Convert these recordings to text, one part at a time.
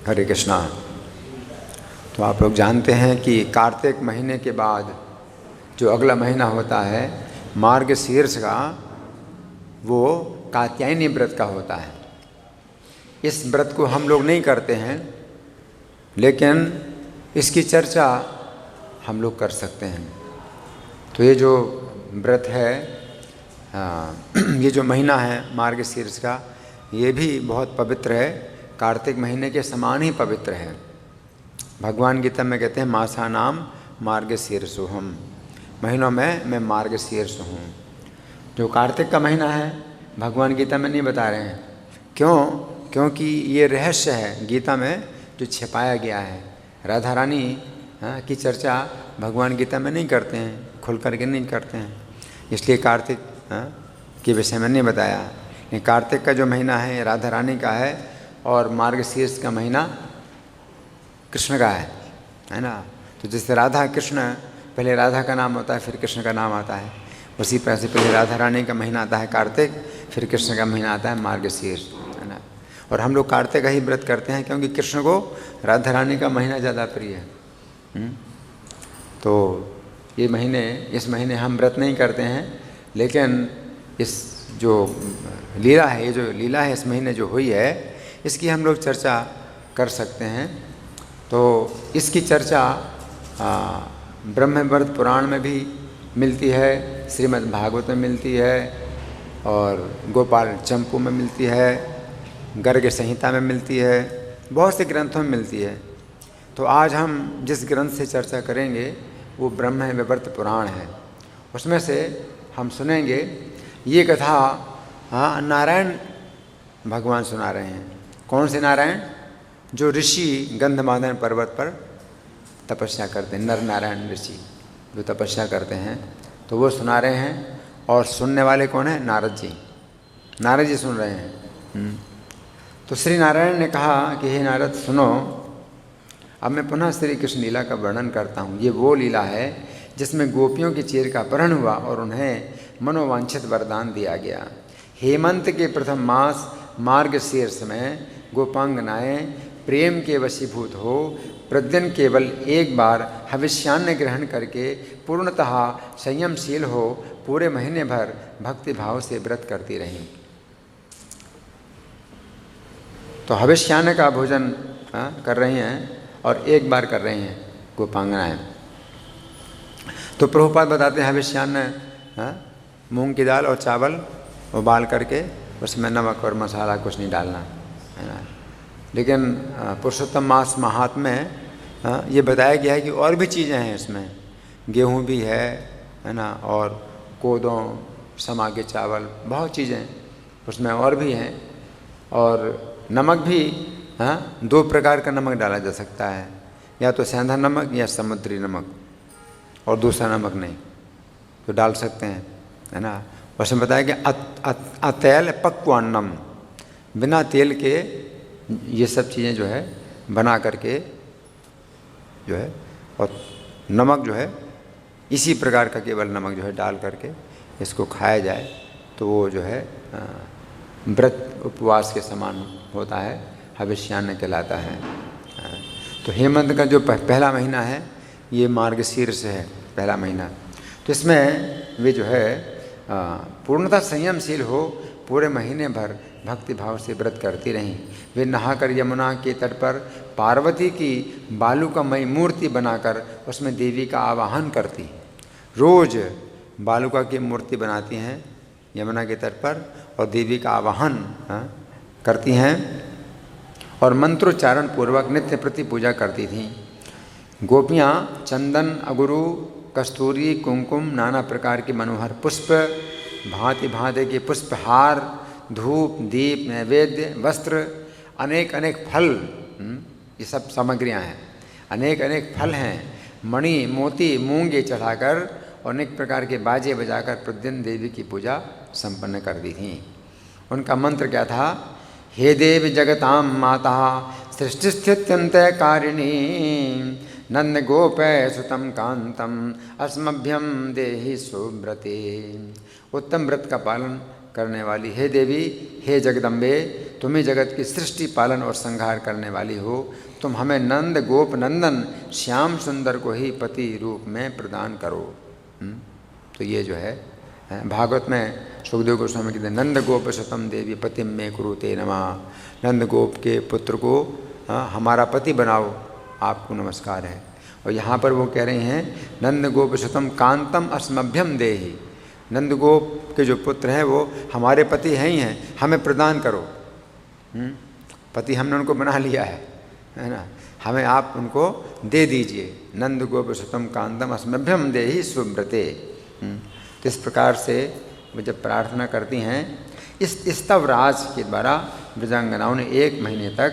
हरे कृष्णा। तो आप लोग जानते हैं कि कार्तिक महीने के बाद जो अगला महीना होता है मार्गशीर्ष का, वो कात्यायनी व्रत का होता है। इस व्रत को हम लोग नहीं करते हैं, लेकिन इसकी चर्चा हम लोग कर सकते हैं। तो ये जो व्रत है, ये जो महीना है मार्गशीर्ष का, ये भी बहुत पवित्र है, कार्तिक महीने के समान ही पवित्र है। भगवान गीता में कहते हैं मासा नाम मार्गशीर्षोहम, महीनों में मैं मार्गशीर्ष हूँ। जो कार्तिक का महीना है भगवान गीता में नहीं बता रहे हैं। क्यों? क्योंकि ये रहस्य है गीता में जो छिपाया गया है। राधा रानी की चर्चा भगवान गीता में नहीं करते हैं, खुल करके नहीं करते हैं, इसलिए कार्तिक के विषय में नहीं बताया। ये कार्तिक का जो महीना है राधा रानी का है, और मार्गशीर्ष का महीना कृष्ण का है ना। तो जैसे राधा कृष्ण, पहले राधा का नाम होता है फिर कृष्ण का नाम आता है, उसी तरह से पहले राधा रानी का महीना आता है कार्तिक, फिर कृष्ण का महीना आता है मार्गशीर्ष, है ना। और हम लोग कार्तिक का ही व्रत करते हैं क्योंकि कृष्ण को राधा रानी का महीना ज़्यादा प्रिय है। तो ये महीने, इस महीने हम व्रत नहीं करते हैं, लेकिन इस जो लीला है, ये जो लीला है इस महीने जो हुई है, इसकी हम लोग चर्चा कर सकते हैं। तो इसकी चर्चा ब्रह्मवैवर्त पुराण में भी मिलती है, श्रीमद् भागवत में मिलती है, और गोपाल चंपू में मिलती है, गर्ग संहिता में मिलती है, बहुत से ग्रंथों में मिलती है। तो आज हम जिस ग्रंथ से चर्चा करेंगे वो ब्रह्मवैवर्त पुराण है। उसमें से हम सुनेंगे ये कथा नारायण भगवान सुना रहे हैं। कौन से नारायण? जो ऋषि गंधमादन पर्वत पर तपस्या करते हैं, नर नारायण ऋषि जो तपस्या करते हैं, तो वो सुना रहे हैं। और सुनने वाले कौन है? नारद जी। नारद जी सुन रहे हैं। तो श्री नारायण ने कहा कि हे नारद सुनो, अब मैं पुनः श्री कृष्ण लीला का वर्णन करता हूँ। ये वो लीला है जिसमें गोपियों की चीर का अपहरण हुआ और उन्हें मनोवांछित वरदान दिया गया। हेमंत के प्रथम मास मार्गशीर्ष में गोपांगनाएं प्रेम के वशीभूत हो प्रतिदिन केवल एक बार हविष्यान्न ग्रहण करके पूर्णतः संयमशील हो पूरे महीने भर भक्ति भाव से व्रत करती रहीं। तो हविष्यान्न का भोजन कर रही हैं और एक बार कर रही हैं गोपांगनाएं। तो प्रभुपाद बताते हैं हविष्यान्न मूंग की दाल और चावल उबाल करके उसमें नमक और मसाला कुछ नहीं डालना, है ना। लेकिन पुरुषोत्तम मास महात्म्य में ये बताया गया है कि और भी चीज़ें हैं इसमें। गेहूँ भी है ना, और कोदों, समा के चावल, बहुत चीज़ें उसमें और भी हैं। और नमक भी दो प्रकार का नमक डाला जा सकता है, या तो सेंधा नमक या समुद्री नमक, और दूसरा नमक नहीं तो डाल सकते हैं, है ना। उसमें बताया कि अतैल पक्वान्नम, बिना तेल के ये सब चीज़ें जो है बना करके जो है, और नमक जो है इसी प्रकार का केवल नमक जो है डाल करके इसको खाया जाए तो वो जो है व्रत उपवास के समान होता है, हविष्यान्न कहलाता है। तो हेमंत का जो पहला महीना है ये मार्गशीर्ष है, पहला महीना। तो इसमें वे जो है पूर्णतः संयमशील हो पूरे महीने भर भक्ति भाव से व्रत करती रहीं। वे नहाकर यमुना के तट पर पार्वती की बालुकामयी मूर्ति बनाकर उसमें देवी का आवाहन करती। रोज बालुका की मूर्ति बनाती हैं यमुना के तट पर और देवी का आवाहन करती हैं, और मंत्रोच्चारण पूर्वक नित्य प्रति पूजा करती थीं। गोपियाँ चंदन, अगुरु, कस्तूरी, कुमकुम, नाना प्रकार के मनोहर पुष्प, भांति भांति के पुष्पहार, धूप, दीप, नैवेद्य, वस्त्र, अनेक अनेक फल, ये सब सामग्रियां हैं, अनेक अनेक फल हैं, मणि, मोती, मूंगे चढ़ाकर और अनेक प्रकार के बाजे बजाकर प्रतिदिन देवी की पूजा संपन्न कर दी थी। उनका मंत्र क्या था? हे देवी जगतां माता सृष्टिस्थित्यंत कारिणी नंद गोपय सुतम कांतम अस्मभ्यम देहि सुव्रते। उत्तम व्रत का पालन करने वाली हे देवी, हे जगदम्बे, तुम ही जगत की सृष्टि पालन और संहार करने वाली हो। तुम हमें नंद गोप नंदन श्याम सुंदर को ही पति रूप में प्रदान करो। तो ये जो है भागवत में सुखदेव गोस्वामी कहते हैं, नंद गोप सतम देवी पतिम में कुरुते नमः। नंद गोप के पुत्र को हमारा पति बनाओ, आपको नमस्कार है। और यहाँ पर वो कह रहे हैं, नंद गोप सतम कांतम अस्मभ्यम देहि। नंद गोप के जो पुत्र हैं वो हमारे पति हैं ही हैं, हमें प्रदान करो। पति हमने उनको बना लिया है ना, हमें आप उनको दे दीजिए। नंद गोप सतम कांतम अस्मभ्यम देहि सुव्रते। तो इस प्रकार से वो जब प्रार्थना करती हैं, इस स्तवराज के द्वारा ब्रजांगनाओं ने 1 महीने तक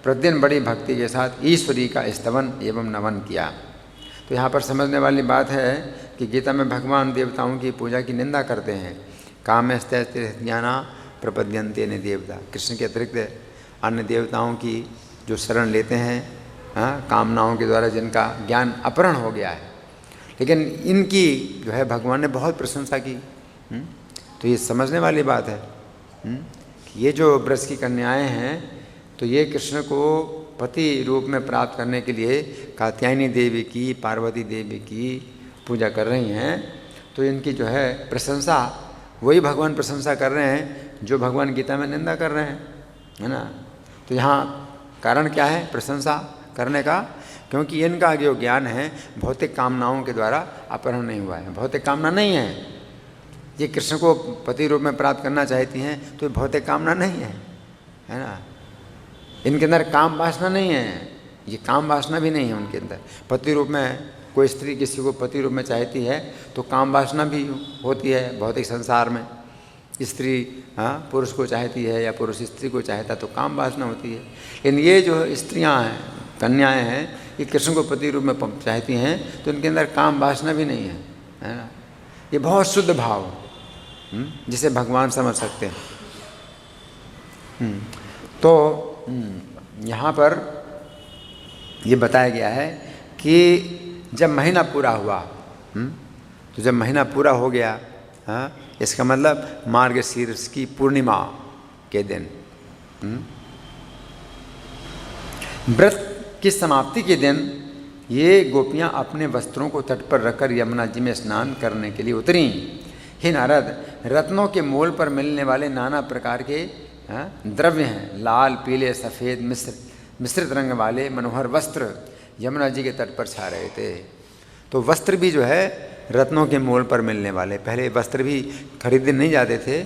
प्रतिदिन बड़ी भक्ति के साथ ईश्वरी का स्तवन एवं नमन किया। तो यहाँ पर समझने वाली बात है कि गीता में भगवान देवताओं की पूजा की निंदा करते हैं। काम्यस्ते ज्ञाना प्रपद्यन्ते ने देवता। कृष्ण के अतिरिक्त अन्य देवताओं की जो शरण लेते हैं, कामनाओं के द्वारा जिनका ज्ञान अपहरण हो गया है, लेकिन इनकी जो है भगवान ने बहुत प्रशंसा की। तो ये समझने वाली बात है कि ये जो ब्रज की कन्याएं हैं, तो ये कृष्ण को पति रूप में प्राप्त करने के लिए कात्यायनी देवी की, पार्वती देवी की पूजा कर रही हैं। तो इनकी जो है प्रशंसा, वही भगवान प्रशंसा कर रहे हैं जो भगवान गीता में निंदा कर रहे हैं, है ना। तो यहाँ कारण क्या है प्रशंसा करने का? क्योंकि इनका जो ज्ञान है भौतिक कामनाओं के द्वारा अपहरण नहीं हुआ है, भौतिक कामना नहीं है। ये कृष्ण को पति रूप में प्राप्त करना चाहती हैं, तो ये भौतिक कामना नहीं है ना। इनके अंदर काम वासना नहीं है, ये काम वासना भी नहीं है उनके अंदर। पति रूप में कोई स्त्री किसी को पति रूप में चाहती है तो काम वासना भी होती है भौतिक संसार में। स्त्री पुरुष को चाहती है या पुरुष स्त्री को चाहता तो काम वासना होती है। लेकिन ये जो स्त्रियां हैं, कन्याएं हैं, ये कृष्ण को पति रूप में चाहती हैं, तो इनके अंदर काम वासना भी नहीं है ना। ये बहुत शुद्ध भाव जिसे भगवान समझ सकते हैं। तो यहाँ पर ये बताया गया है कि जब महीना पूरा हुआ, तो जब महीना पूरा हो गया, इसका मतलब मार्गशीर्ष की पूर्णिमा के दिन, व्रत की समाप्ति के दिन, ये गोपियाँ अपने वस्त्रों को तट पर रखकर यमुना जी में स्नान करने के लिए उतरी। हे नारद, रत्नों के मोल पर मिलने वाले नाना प्रकार के द्रव्य हैं, लाल, पीले, सफ़ेद, मिश्रित रंग वाले मनोहर वस्त्र यमुना जी के तट पर छा रहे थे। तो वस्त्र भी जो है रत्नों के मोल पर मिलने वाले, पहले वस्त्र भी खरीदे नहीं जाते थे,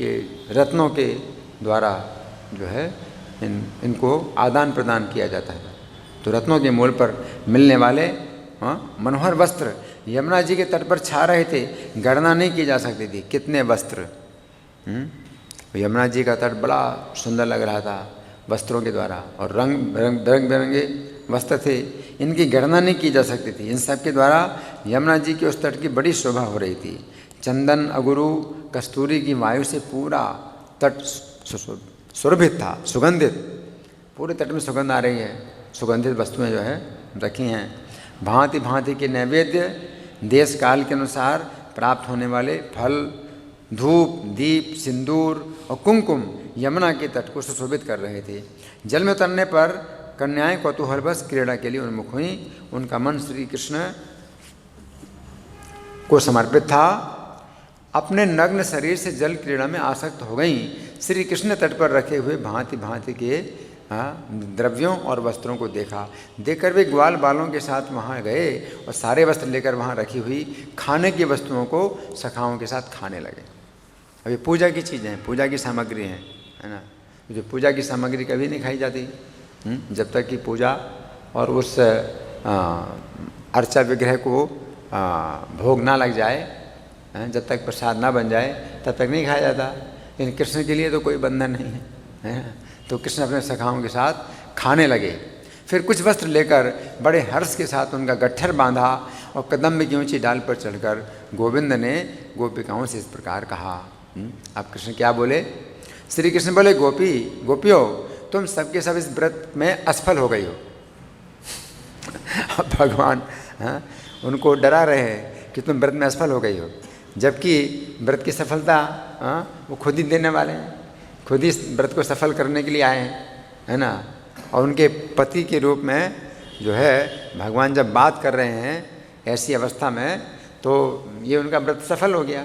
ये रत्नों के द्वारा जो है इनको आदान प्रदान किया जाता है। तो रत्नों के मोल पर मिलने वाले मनोहर वस्त्र यमुना जी के तट पर छा रहे थे, गणना नहीं की जा सकती थी कितने वस्त्र। यमुना जी का तट बड़ा सुंदर लग रहा था वस्त्रों के द्वारा, और रंग बिरंगे वस्त्र थे, इनकी गणना नहीं की जा सकती थी। इन सब के द्वारा यमुना जी के उस तट की बड़ी शोभा हो रही थी। चंदन, अगुरु, कस्तूरी की वायु से पूरा तट सुरभित था, सुगंधित, पूरे तट में सुगंध आ रही है। सुगंधित वस्तुएं जो है रखी हैं। भांति भांति के नैवेद्य, देश काल के अनुसार प्राप्त होने वाले फल, धूप, दीप, सिंदूर और कुमकुम यमुना के तट को सुशोभित कर रहे थे। जल में उतरने पर कन्याएं कौतूहलवश क्रीड़ा के लिए उन्मुख हुई। उनका मन श्री कृष्ण को समर्पित था। अपने नग्न शरीर से जल क्रीड़ा में आसक्त हो गईं। श्री कृष्ण तट पर रखे हुए भांति भांति के द्रव्यों और वस्त्रों को देखा। देखकर वे ग्वाल बालों के साथ वहाँ गए और सारे वस्त्र लेकर वहाँ रखी हुई खाने की वस्तुओं को सखाओं के साथ खाने लगे। अब ये पूजा की चीज़ें हैं, पूजा की सामग्री हैं, है ना। जो पूजा की सामग्री कभी नहीं खाई जाती जब तक कि पूजा और उस अर्चा विग्रह को भोग ना लग जाए, जब तक प्रसाद ना बन जाए तब तक नहीं खाया जाता। लेकिन कृष्ण के लिए तो कोई बंधन नहीं है। तो कृष्ण अपने सखाओं के साथ खाने लगे। फिर कुछ वस्त्र लेकर बड़े हर्ष के साथ उनका गट्ठर बांधा और कदम्ब की ऊंची डाल पर चढ़कर गोविंद ने गोपिकाओं से इस प्रकार कहा। अब कृष्ण क्या बोले? श्री कृष्ण बोले, गोपियों, तुम सबके सब इस व्रत में असफल हो गई हो। अब भगवान उनको डरा रहे हैं कि तुम व्रत में असफल हो गई हो, जबकि व्रत की सफलता वो खुद ही देने वाले हैं, खुद ही व्रत को सफल करने के लिए आए हैं, है ना। और उनके पति के रूप में जो है भगवान जब बात कर रहे हैं ऐसी अवस्था में, तो ये उनका व्रत सफल हो गया,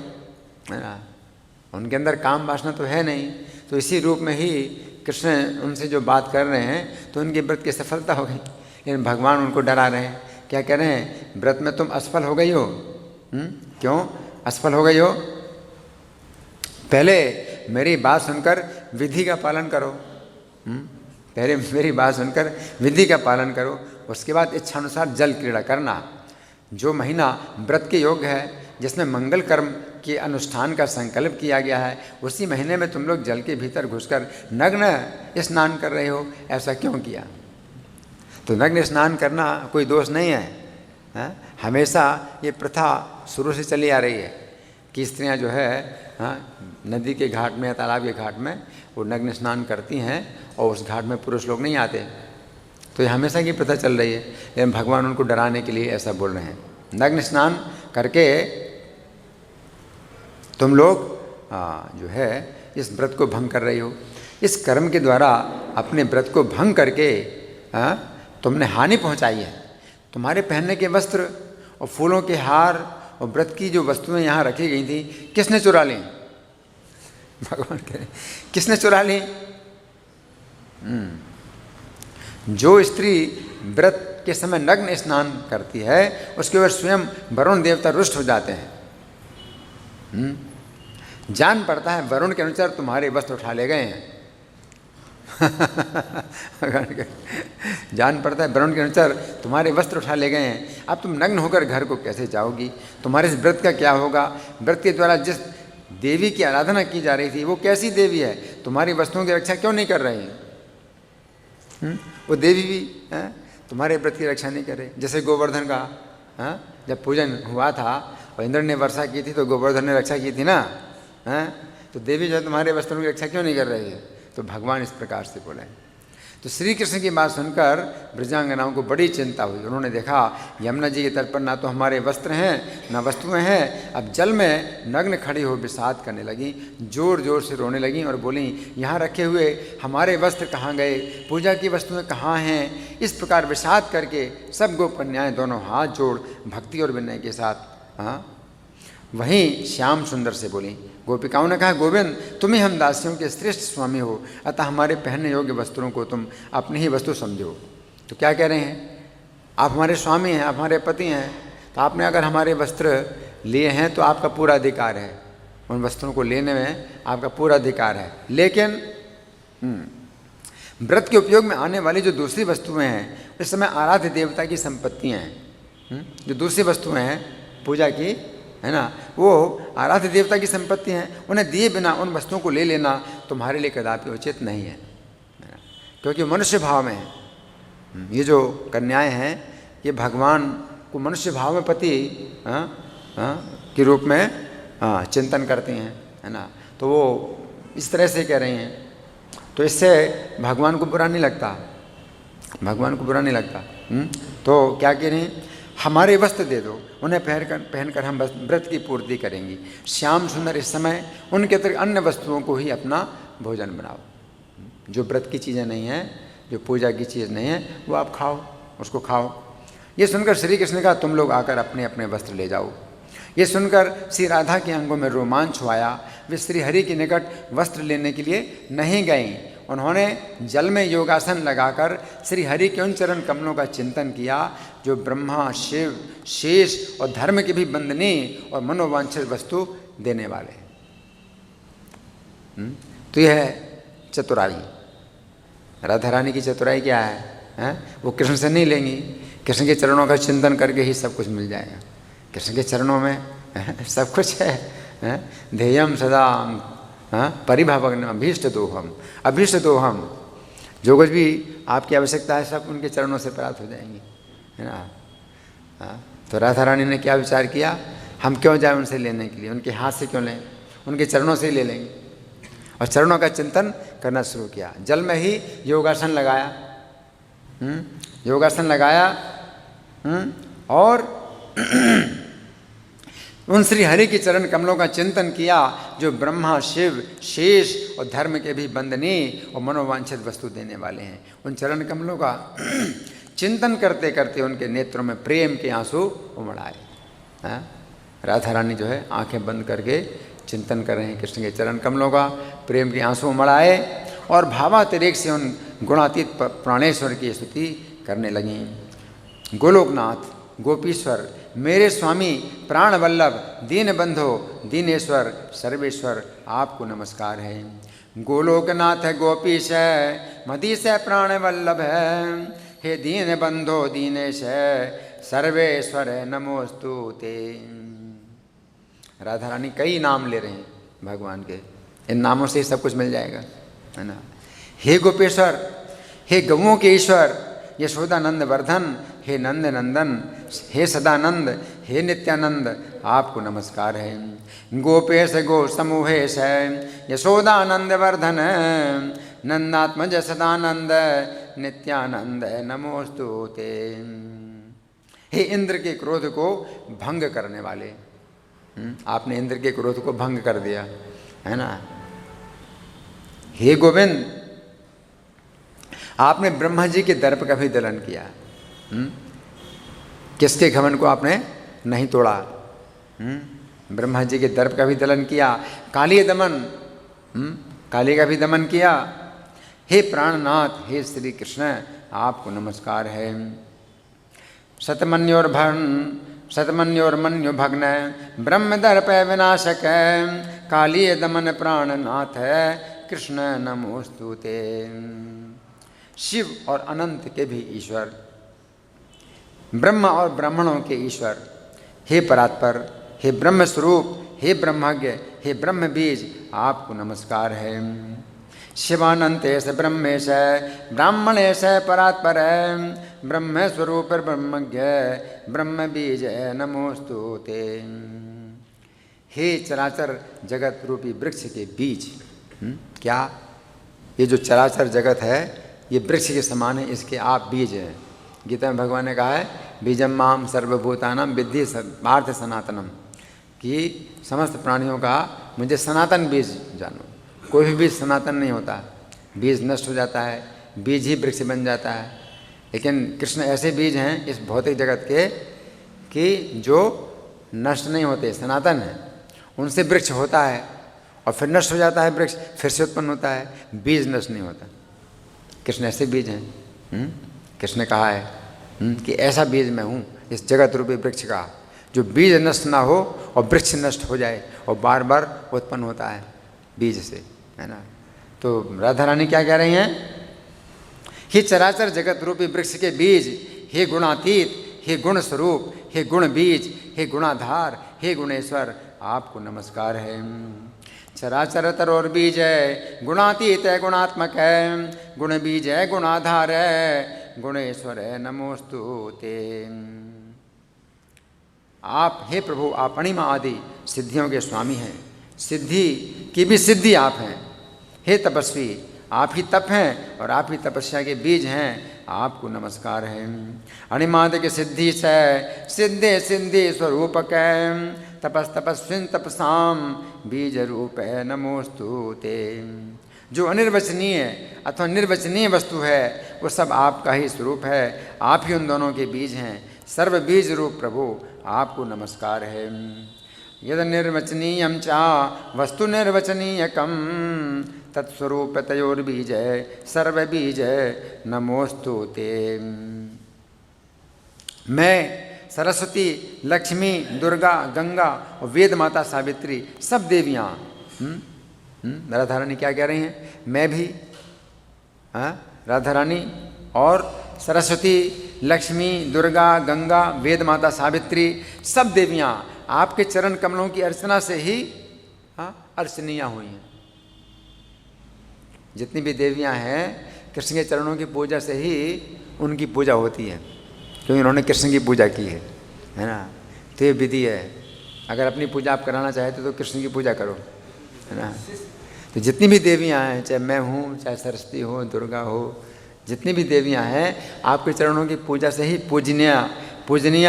है ना। उनके अंदर काम वासना तो है नहीं, तो इसी रूप में ही कृष्ण उनसे जो बात कर रहे हैं तो उनके व्रत की सफलता हो गई। लेकिन भगवान उनको डरा रहे हैं, क्या कह रहे हैं, व्रत में तुम असफल हो गई हो। क्यों असफल हो गई हो? पहले मेरी बात सुनकर विधि का पालन करो। पहले मेरी बात सुनकर विधि का पालन करो, उसके बाद इच्छानुसार जल क्रीड़ा करना। जो महीना व्रत के योग्य है, जिसमें मंगल कर्म के अनुष्ठान का संकल्प किया गया है, उसी महीने में तुम लोग जल के भीतर घुसकर नग्न स्नान कर रहे हो, ऐसा क्यों किया? तो नग्न स्नान करना कोई दोष नहीं है, हमेशा ये प्रथा शुरू से चली आ रही है कि स्त्रियां जो है नदी के घाट में या तालाब के घाट में वो नग्न स्नान करती हैं और उस घाट में पुरुष लोग नहीं आते। तो ये हमेशा की प्रथा चल रही है, लेकिन भगवान उनको डराने के लिए ऐसा बोल रहे हैं। नग्न स्नान करके तुम लोग जो है इस व्रत को भंग कर रही हो। इस कर्म के द्वारा अपने व्रत को भंग करके तुमने हानि पहुंचाई है। तुम्हारे पहनने के वस्त्र और फूलों के हार और व्रत की जो वस्तुएं यहाँ रखी गई थी, किसने चुरा ली? भगवान कह रहे किसने चुरा ली? जो स्त्री व्रत के समय नग्न स्नान करती है उसके ऊपर स्वयं वरुण देवता रुष्ट हो जाते हैं। जान पड़ता है वरुण के अनुसार तुम्हारे वस्त्र उठा ले गए हैं। जान पड़ता है वरुण के अनुसार तुम्हारे वस्त्र उठा ले गए हैं। अब तुम नग्न होकर घर को कैसे जाओगी? तुम्हारे इस व्रत का क्या होगा? व्रत के द्वारा जिस देवी की आराधना की जा रही थी वो कैसी देवी है? तुम्हारी वस्तुओं की रक्षा क्यों नहीं कर रही है? वो देवी भी तुम्हारे व्रत की रक्षा नहीं कर रही। जैसे गोवर्धन का जब पूजन हुआ था और इंद्र ने वर्षा की थी तो गोवर्धन ने रक्षा की थी ना, तो देवी जो है तुम्हारे वस्त्रों की रक्षा क्यों नहीं कर रही है? तो भगवान इस प्रकार से बोले। तो श्री कृष्ण की बात सुनकर ब्रजांगनाओं को बड़ी चिंता हुई। उन्होंने देखा यमुना जी के तट पर ना तो हमारे वस्त्र हैं ना वस्तुएं हैं। अब जल में नग्न खड़ी हो विषाद करने लगी, जोर जोर से रोने लगी और बोली, यहाँ रखे हुए हमारे वस्त्र कहाँ गए? पूजा की वस्तुएं कहाँ हैं? इस प्रकार विषाद करके सब गोपकन्याएं दोनों हाथ जोड़ भक्ति और विनय के साथ वहीं श्याम सुंदर से बोली। गोपिकाओं ने कहा, गोविंद तुम ही हम दासियों के श्रेष्ठ स्वामी हो, अतः हमारे पहनने योग्य वस्त्रों को तुम अपनी ही वस्तु समझो। तो क्या कह रहे हैं? आप हमारे स्वामी हैं, आप हमारे पति हैं, तो आपने अगर हमारे वस्त्र लिए हैं तो आपका पूरा अधिकार है, उन वस्त्रों को लेने में आपका पूरा अधिकार है। लेकिन व्रत के उपयोग में आने वाली जो दूसरी वस्तुएं हैं, इस समय आराध्य देवता की संपत्तियाँ हैं। जो दूसरी वस्तुएं हैं पूजा की, है ना, वो आराध्य देवता की संपत्ति हैं। उन्हें दिए बिना उन वस्तुओं को ले लेना तुम्हारे लिए कदापि उचित नहीं है, क्योंकि मनुष्य भाव में है। ये जो कन्याएं हैं ये भगवान को मनुष्य भाव में पति के रूप में चिंतन करती हैं, है ना। तो वो इस तरह से कह रही हैं, तो इससे भगवान को बुरा नहीं लगता, भगवान को बुरा नहीं लगता। तो क्या कह रही हैं? हमारे वस्त्र दे दो, उन्हें पहनकर हम व्रत की पूर्ति करेंगी। श्याम सुंदर इस समय उनके अतिरिक्त अन्य वस्तुओं को ही अपना भोजन बनाओ। जो व्रत की चीज़ें नहीं हैं, जो पूजा की चीज़ नहीं है, वो आप खाओ, उसको खाओ। ये सुनकर श्री कृष्ण ने कहा, तुम लोग आकर अपने अपने वस्त्र ले जाओ। ये सुनकर श्री राधा के अंगों में रोमांच आया। वे श्री हरि के निकट वस्त्र लेने के लिए नहीं गईं। उन्होंने जल में योगासन लगाकर श्री हरि के उन चरण कमलों का चिंतन किया जो ब्रह्मा, शिव, शेष और धर्म के भी बंदनीय और मनोवांछित वस्तु देने वाले। तो यह है चतुराई। राधा रानी की चतुराई क्या है? वो कृष्ण से नहीं लेंगी, कृष्ण के चरणों का चिंतन करके ही सब कुछ मिल जाएगा। कृष्ण के चरणों में सब कुछ है। ध्येयम सदा परिभावग्न अभीष्ट दोहम, अभीष्ट दोहम। जो कुछ भी आपकी आवश्यकता है सब उनके चरणों से प्राप्त हो जाएंगी, है ना। तो राधा रानी ने क्या विचार किया, हम क्यों जाए उनसे लेने के लिए, उनके हाथ से क्यों लें, उनके चरणों से ही ले लेंगे। और चरणों का चिंतन करना शुरू किया। जल में ही योगासन लगाया, योगासन लगाया और उन श्री हरि के चरण कमलों का चिंतन किया जो ब्रह्मा, शिव, शेष और धर्म के भी बंदनीय और मनोवांछित वस्तु देने वाले हैं। उन चरण कमलों का चिंतन करते करते उनके नेत्रों में प्रेम के आंसू उमड़ आए। राधा रानी जो है आंखें बंद करके चिंतन कर रहे हैं कृष्ण के चरण कमलों का, प्रेम के आंसू उमड़ आए और भावातिरेक से उन गुणातीत प्राणेश्वर की स्तुति करने लगीं। गोलोकनाथ, गोपीश्वर, मेरे स्वामी, प्राण वल्लभ, दीन बंधो, दीनेश्वर, सर्वेश्वर, आपको नमस्कार है। गोलोकनाथ गोपीश मदीश प्राण वल्लभ है, हे दीन बंधो दीनेश सर्वेश्वर नमोस्तु ते। राधा रानी कई नाम ले रहे हैं भगवान के, इन नामों से ही सब कुछ मिल जाएगा, है ना। हे गोपेश्वर, हे गौओं के ईश्वर, यशोदानंद वर्धन, हे नंद नंदन, हे सदानंद, हे नित्यानंद, आपको नमस्कार है। गोपेश गो समूहेश यशोदानंद वर्धन, नंदात्मज सदानंद, नित्यानंद नमोस्तु ते। हे इंद्र के क्रोध को भंग करने वाले, आपने इंद्र के क्रोध को भंग कर दिया, है ना। हे गोविंद, आपने ब्रह्मा जी के दर्प का भी दलन किया, किसके घमंड को आपने नहीं तोड़ा। ब्रह्मा जी के दर्प का भी दलन किया, काली दमन, काली का भी दमन किया। हे प्राणनाथ, हे श्री कृष्ण, आपको नमस्कार है। शतमन्योर्मन्यु भग्न ब्रह्म दर्प विनाशक, काली दमन प्राणनाथ, कृष्ण नमोस्तु ते। शिव और अनंत के भी ईश्वर, ब्रह्म और ब्राह्मणों के ईश्वर, हे परात्पर, हे ब्रह्म स्वरूप, हे ब्रह्मज्ञ, हे ब्रह्म बीज, आपको नमस्कार है। शिवानंतेश ब्रह्मेश ब्राह्मणेश परात्पर, ब्रह्म स्वरूप ब्रह्मज्ञ, ब्रह्म बीज नमोस्तु ते। हे चराचर जगत रूपी वृक्ष के बीज, क्या ये जो चराचर जगत है ये वृक्ष के समान है, इसके आप बीज हैं। गीता में भगवान ने कहा है बीजम माम सर्वभूतानाम विद्धि पार्थ सनातनम, कि समस्त प्राणियों का मुझे सनातन बीज जानो। कोई भी बीज सनातन नहीं होता, बीज नष्ट हो जाता है, बीज ही वृक्ष बन जाता है। लेकिन कृष्ण ऐसे बीज हैं इस भौतिक जगत के कि जो नष्ट नहीं होते, सनातन हैं। उनसे वृक्ष होता है और फिर नष्ट हो जाता है वृक्ष, फिर से उत्पन्न होता है, बीज नष्ट नहीं होता। कृष्ण ऐसे बीज हैं। कृष्ण ने कहा है कि ऐसा बीज मैं हूँ इस जगत रूपी वृक्ष का, जो बीज नष्ट ना हो और वृक्ष नष्ट हो जाए और बार बार उत्पन्न होता है बीज से, है ना। तो राधा रानी क्या कह रही हैं? हे चराचर जगत रूपी वृक्ष के बीज, हे गुणातीत, हे गुण स्वरूप, हे गुण बीज, हे गुणाधार, हे गुणेश्वर, आपको नमस्कार है। चराचर तरोर बीज है, गुणातीत है, गुणात्मक है, गुण बीज है, गुणाधार है, गुणेश्वर है, नमोस्तु ते। आप हे प्रभु, आप अणिमा आदि सिद्धियों के स्वामी हैं, सिद्धि की भी सिद्धि आप हैं। हे तपस्वी, आप ही तप हैं और आप ही तपस्या के बीज हैं, आपको नमस्कार है। अणिमाद के सिद्धि से सिद्धे सिद्धि स्वरूपक, तपस तपस्विन तपसाम बीज रूप है, नमोस्तु ते। जो अनिर्वचनीय अथवा निर्वचनीय वस्तु है वो सब आपका ही स्वरूप है, आप ही उन दोनों के बीज हैं। सर्व बीज रूप प्रभु, आपको नमस्कार है। यद निर्वचनीयम चा वस्तु निर्वचनीयकम, तत्स्वरूप तयोर्बीज सर्व बीज नमोस्तु ते। मैं सरस्वती, लक्ष्मी, दुर्गा, गंगा और वेद माता सावित्री, सब देवियाँ। राधा रानी क्या कह रही हैं? मैं भी, राधा रानी और सरस्वती, लक्ष्मी, दुर्गा, गंगा, वेद माता सावित्री, सब देवियाँ आपके चरण कमलों की अर्चना से ही अर्चनीय हुई हैं। जितनी भी देवियाँ हैं कृष्ण के चरणों की पूजा से ही उनकी पूजा होती है, क्योंकि उन्होंने कृष्ण की पूजा की है ना। तो ये विधि है, अगर अपनी पूजा आप कराना चाहते तो कृष्ण की पूजा करो, है ना। तो जितनी भी देवियाँ हैं, चाहे मैं हूँ, चाहे सरस्वती हो, दुर्गा हो, जितनी भी देवियाँ हैं आपके चरणों की पूजा से ही पूजनीय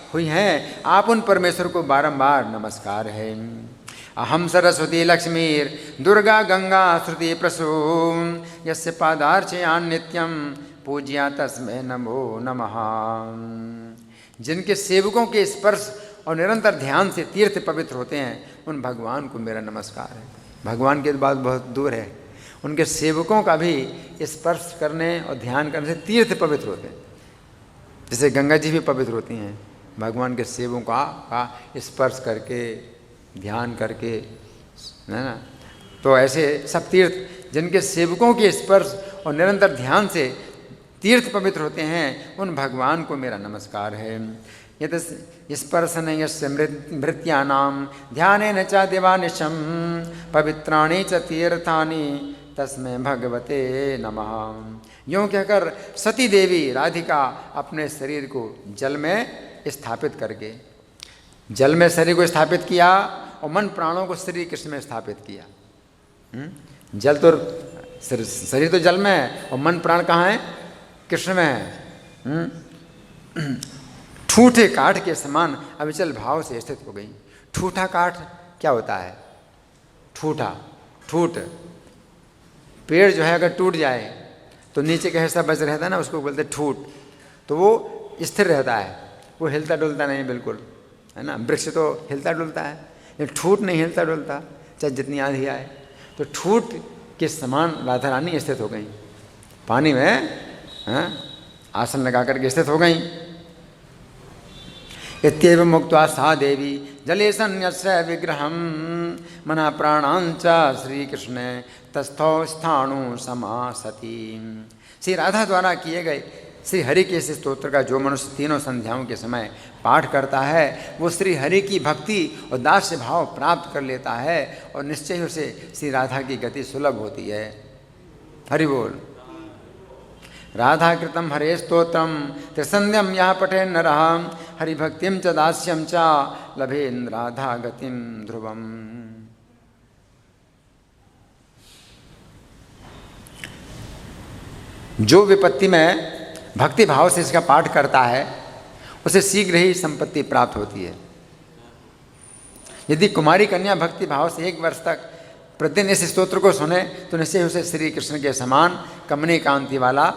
हुई हैं, आप उन परमेश्वर को बारंबार नमस्कार है। अहम सरस्वती लक्ष्मीर दुर्गा गंगा श्रुति प्रसू यस्य पादार्चयान नित्यम पूज्या तस्मै नमो नमः। जिनके सेवकों के स्पर्श और निरंतर ध्यान से तीर्थ पवित्र होते हैं, उन भगवान को मेरा नमस्कार है। भगवान की बात बहुत दूर है, उनके सेवकों का भी स्पर्श करने और ध्यान करने से तीर्थ पवित्र होते हैं। जैसे गंगा जी भी पवित्र होती हैं, भगवान के सेवकों का स्पर्श करके ध्यान करके, है ना। तो ऐसे सब तीर्थ जिनके सेवकों के स्पर्श और निरंतर ध्यान से तीर्थ पवित्र होते हैं, उन भगवान को मेरा नमस्कार है। यत स्पर्शन यस्य भृत्यानाम ध्यानेन च दिवानिशम पवित्राणि च तीर्थानि तस्मै भगवते नमः। यूँ कहकर सती देवी राधिका अपने शरीर को जल में स्थापित करके, जल में शरीर को स्थापित किया और मन प्राणों को श्री कृष्ण में स्थापित किया। जल तो शरीर तो जल में है और मन प्राण कहाँ है? कृष्ण में है। ठूठे काठ के समान अविचल भाव से स्थित हो गई। ठूठा काठ क्या होता है? ठूठा, ठूठ पेड़ जो है अगर टूट जाए तो नीचे का हिस्सा बच रहता है ना, उसको बोलते ठूठ। तो वो स्थिर रहता है, वो हिलता डुलता नहीं बिल्कुल, है ना। वृक्ष तो हिलता डुलता है, लेकिन ठूठ नहीं हिलता डुलता, चाहे जितनी आंधी आए। तो ठूठ के समान राधा रानी स्थित हो गई, पानी में आसन लगा करके स्थित हो गई। इत्येव मुक्त्वा सा देवी जले सन्न्यस्य विग्रहं मना प्राणांच श्रीकृष्ण तस्थौ स्थाणु समासती। श्री राधा द्वारा किए गए श्री हरि के इस स्तोत्र का जो मनुष्य तीनों संध्याओं के समय पाठ करता है, वो श्री हरि की भक्ति और दास्य भाव प्राप्त कर लेता है और निश्चय उसे श्री राधा की गति सुलभ होती है। हरि बोल। राधा कृतम हरे स्तोत्रम त्रिसंध्यम यह पठे नरः हरिभक्तिम च दास्यम च लभेन राधा गतिम ध्रुवम। जो विपत्ति में भक्ति भाव से इसका पाठ करता है, उसे शीघ्र ही संपत्ति प्राप्त होती है। यदि कुमारी कन्या भक्ति भाव से 1 वर्ष तक प्रतिदिन इस स्तोत्र को सुने तो निश्चय उसे श्री कृष्ण के समान कमनीय कांति वाला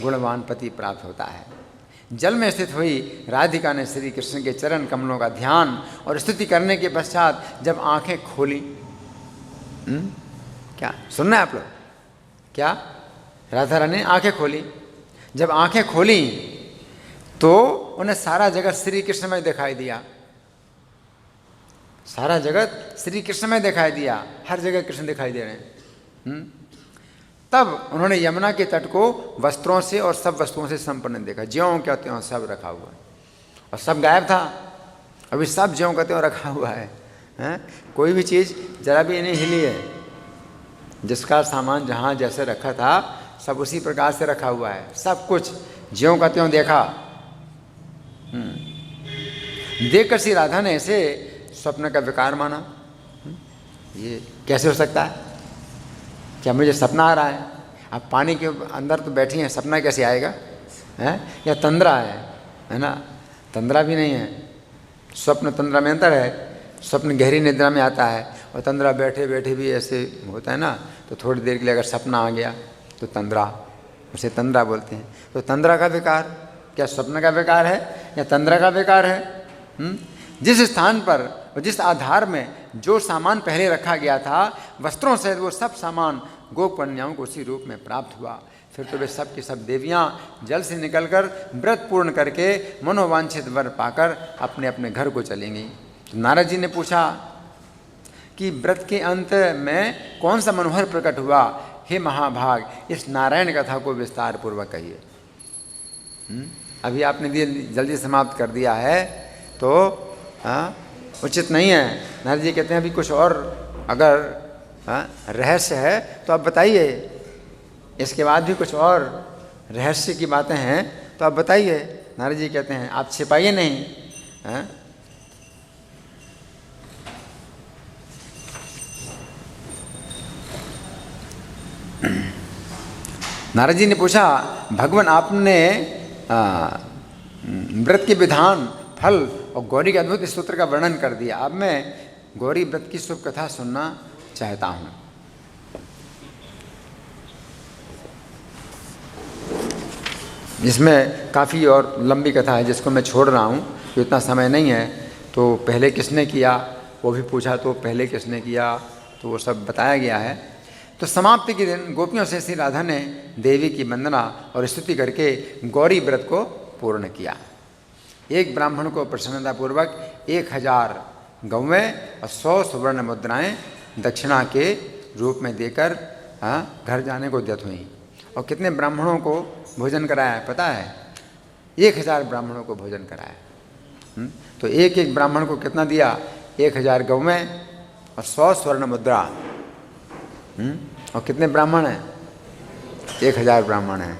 गुणवान पति प्राप्त होता है। जल में स्थित हुई राधिका ने श्री कृष्ण के चरण कमलों का ध्यान और स्तुति करने के पश्चात जब आंखें खोली, क्या सुनना है आप लोग? क्या राधा रानी ने आंखें खोली? जब आंखें खोली तो उन्हें सारा जगत श्री कृष्ण में दिखाई दिया। सारा जगत श्री कृष्ण में दिखाई दिया, हर जगह कृष्ण दिखाई दे रहे हैं। तब उन्होंने यमुना के तट को वस्त्रों से और सब वस्तुओं से संपन्न देखा। ज्यों क्या त्यों सब रखा हुआ है और सब गायब था, अभी सब ज्यों का त्यों रखा हुआ है, हैं? कोई भी चीज़ जरा भी नहीं हिली है। जिसका सामान जहाँ जैसे रखा था सब उसी प्रकार से रखा हुआ है, सब कुछ ज्यों का त्यों देखा। देखकर श्री राधा ने ऐसे स्वप्न का विकार माना। ये कैसे हो सकता है? क्या मुझे सपना आ रहा है? आप पानी के अंदर तो बैठी हैं, सपना कैसे आएगा? हैं? या तंद्रा है ना? तंद्रा भी नहीं है। स्वप्न तंद्रा में अंतर है। स्वप्न गहरी निद्रा में आता है और तंद्रा बैठे बैठे भी ऐसे होता है ना। तो थोड़ी देर के लिए अगर सपना आ गया तो तंद्रा, उसे तंद्रा बोलते हैं। तो तंद्रा का विकार क्या स्वप्न का विकार है या तंद्रा का विकार है? जिस स्थान पर और जिस आधार में जो सामान पहले रखा गया था वस्त्रों से, वो सब सामान गोप कन्याओं को उसी रूप में प्राप्त हुआ। फिर तो वे सब की सब देवियाँ जल से निकलकर व्रत पूर्ण करके मनोवांछित वर पाकर अपने अपने घर को चलेंगी। तो नारद जी ने पूछा कि व्रत के अंत में कौन सा मनोहर प्रकट हुआ? हे महाभाग, इस नारायण कथा को विस्तार पूर्वक कहिए। अभी आपने जल्दी समाप्त कर दिया है तो उचित नहीं है। नारद जी कहते हैं अभी कुछ और अगर रहस्य है तो आप बताइए, इसके बाद भी कुछ और रहस्य की बातें हैं तो आप बताइए। नारद जी कहते हैं आप छिपाइए नहीं। नारद जी ने पूछा भगवान आपने व्रत के विधान फल और गौरी के अद्भुत स्तोत्र का वर्णन कर दिया। अब मैं गौरी व्रत की शुभ कथा सुनना चाहता हूँ। इसमें काफ़ी और लंबी कथा है जिसको मैं छोड़ रहा हूँ, तो इतना समय नहीं है। तो पहले किसने किया वो भी पूछा, तो पहले किसने किया तो वो सब बताया गया है। तो समाप्ति के दिन गोपियों से श्री राधा ने देवी की वंदना और स्तुति करके गौरी व्रत को पूर्ण किया। एक ब्राह्मण को प्रसन्नतापूर्वक 1000 गौवें और 100 सुवर्ण मुद्राएं दक्षिणा के रूप में देकर घर जाने को उद्यत हुई। और कितने ब्राह्मणों को भोजन कराया पता है? 1000 ब्राह्मणों को भोजन कराया। तो एक एक ब्राह्मण को कितना दिया? 1000 गौवें और 100 स्वर्ण मुद्रा। और कितने ब्राह्मण हैं? 1000 ब्राह्मण हैं,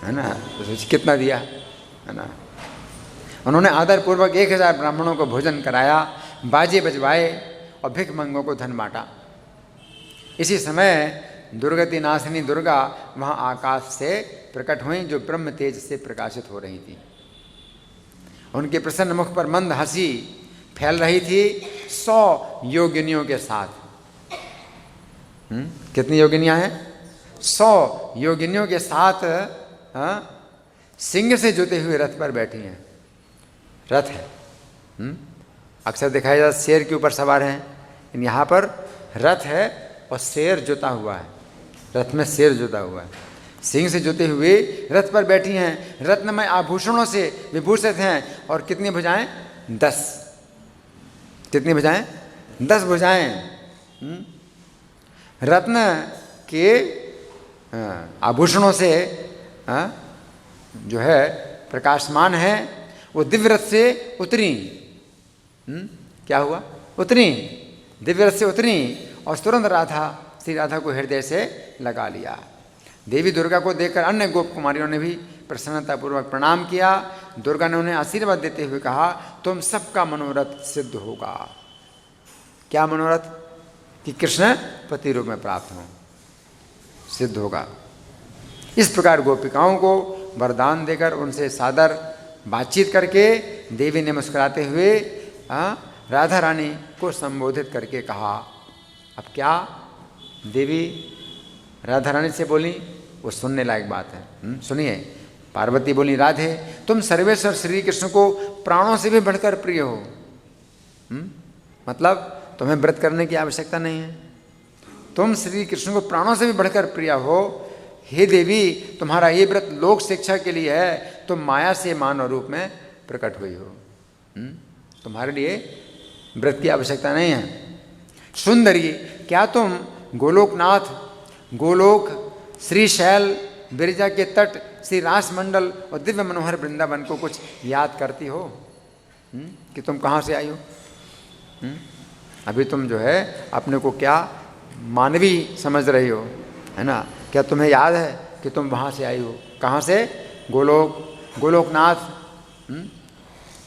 है ना। तो कितना दिया, है ना। उन्होंने आदरपूर्वक 1000 ब्राह्मणों को भोजन कराया, बाजे बजवाए और भिख मंगों को धन बांटा। इसी समय दुर्गति नाशिनी दुर्गा वहाँ आकाश से प्रकट हुई, जो ब्रह्म तेज से प्रकाशित हो रही थी। उनके प्रसन्न मुख पर मंद हंसी फैल रही थी 100 योगिनियों के साथ। कितनी योगिनियां हैं? 100 योगिनियों के साथ सिंह से जुते हुए रथ पर बैठी हैं। रथ है, अक्सर दिखाया जाता शेर के ऊपर सवार हैं, यहाँ पर रथ है और शेर जुता हुआ है। रथ में शेर जुता हुआ है, सिंह से जुते हुए रथ पर बैठी हैं। रत्नमय आभूषणों से विभूषित हैं और कितनी भुजाएं? 10। कितनी भुजाएं? 10 भुजाएं रत्न के आभूषणों से जो है प्रकाशमान है। वो दिव्य रथ से उतरी। क्या हुआ? उतरी, दिव्य रथ से उतरी और तुरंत श्री राधा को हृदय से लगा लिया। देवी दुर्गा को देखकर अन्य गोप कुमारियों ने भी प्रसन्नतापूर्वक प्रणाम किया। दुर्गा ने उन्हें आशीर्वाद देते हुए कहा, तुम सबका मनोरथ सिद्ध होगा। क्या मनोरथ? कि कृष्ण पति रूप में प्राप्त हों, सिद्ध होगा। इस प्रकार गोपिकाओं को वरदान देकर उनसे सादर बातचीत करके देवी ने मुस्कुराते हुए राधा रानी को संबोधित करके कहा। अब क्या देवी राधा रानी से बोली, वो सुनने लायक बात है। सुनिए, पार्वती बोली, राधे तुम सर्वेश्वर श्री कृष्ण को प्राणों से भी बढ़कर प्रिय हो। मतलब तुम्हें व्रत करने की आवश्यकता नहीं है, तुम श्री कृष्ण को प्राणों से भी बढ़कर प्रिय हो। हे देवी, तुम्हारा ये व्रत लोक शिक्षा के लिए है, तुम माया से मानव रूप में प्रकट हुई हो। तुम्हारे लिए व्रत की आवश्यकता नहीं है। सुंदरी, क्या तुम गोलोकनाथ, गोलोक, श्रीशैल, बिरजा के तट, श्री रास मंडल और दिव्य मनोहर वृंदावन को कुछ याद करती हो कि तुम कहाँ से आई हो? अभी तुम जो है अपने को क्या मानवी समझ रही हो, है ना। क्या तुम्हें याद है कि तुम वहाँ से आई हो? कहाँ से? गोलोक, गोलोकनाथ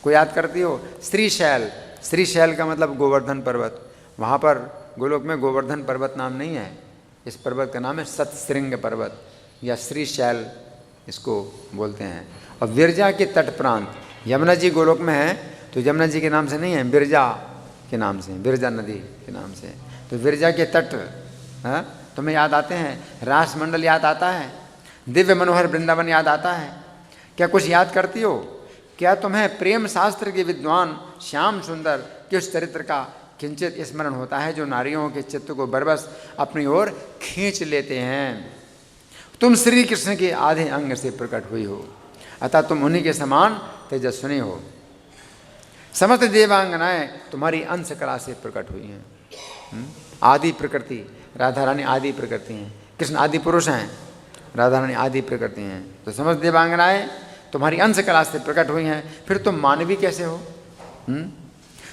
को याद करती हो। श्रीशैल, श्रीशैल का मतलब गोवर्धन पर्वत। वहाँ पर गोलोक में गोवर्धन पर्वत नाम नहीं है, इस पर्वत का नाम है सतश्रृंग पर्वत या श्रीशैल इसको बोलते हैं। और बिरजा के तट प्रांत, यमुना जी गोलोक में है तो यमुना जी के नाम से नहीं है, बिरजा के नाम से, बिरजा नदी के नाम से। तो बिरजा के तट तुम्हें याद आते हैं, रास मंडल याद आता है, दिव्य मनोहर वृंदावन याद आता है। क्या कुछ याद करती हो? क्या तुम्हें प्रेम शास्त्र के विद्वान श्याम सुंदर के उस चरित्र का किंचित स्मरण होता है जो नारियों के चित्त को बरबस अपनी ओर खींच लेते हैं? तुम श्री कृष्ण के आधे अंग से प्रकट हुई हो, अतः तुम उन्हीं के समान तेजस्विनी हो। समस्त देवांगनाएं तुम्हारी अंश कला से प्रकट हुई हैं। आदि प्रकृति, राधा रानी आदि प्रकृति हैं, कृष्ण आदि पुरुष हैं, राधा रानी आदि प्रकृति हैं। तो समस्त देवांगनाएं तुम्हारी अंश कला से प्रकट हुई हैं, फिर तुम मानवी कैसे हो?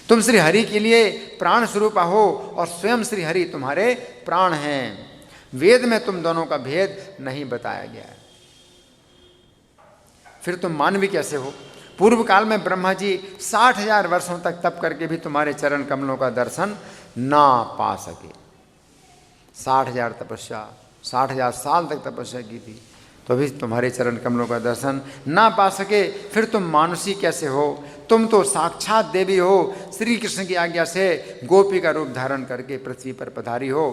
तुम श्री हरि के लिए प्राण स्वरूपा हो और स्वयं श्री हरि तुम्हारे प्राण हैं। वेद में तुम दोनों का भेद नहीं बताया गया है, फिर तुम मानवी कैसे हो? पूर्व काल में ब्रह्मा जी 60,000 वर्षों तक तप करके भी तुम्हारे चरण कमलों का दर्शन ना पा सके। 60,000 तपस्या, 60,000 साल तक तपस्या की थी, तो भी तुम्हारे चरण कमलों का दर्शन ना पा सके फिर तुम मानुषी कैसे हो? तुम तो साक्षात देवी हो, श्री कृष्ण की आज्ञा से गोपी का रूप धारण करके पृथ्वी पर पधारी हो।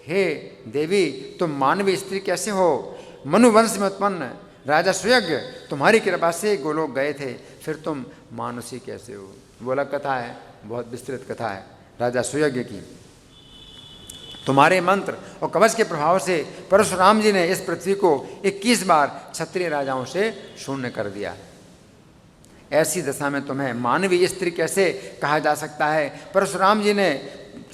हे देवी, तुम मानवीय स्त्री कैसे हो? मनुवंश में उत्पन्न राजा सुयज्ञ तुम्हारी कृपा से गोलोक गए थे, फिर तुम मानुषी कैसे हो? वो अलग कथा है, बहुत विस्तृत कथा है राजा सुयज्ञ की। तुम्हारे मंत्र और कवच के प्रभाव से परशुराम जी ने इस पृथ्वी को 21 बार क्षत्रिय राजाओं से शून्य कर दिया। ऐसी दशा में तुम्हें मानवीय स्त्री कैसे कहा जा सकता है? परशुराम जी ने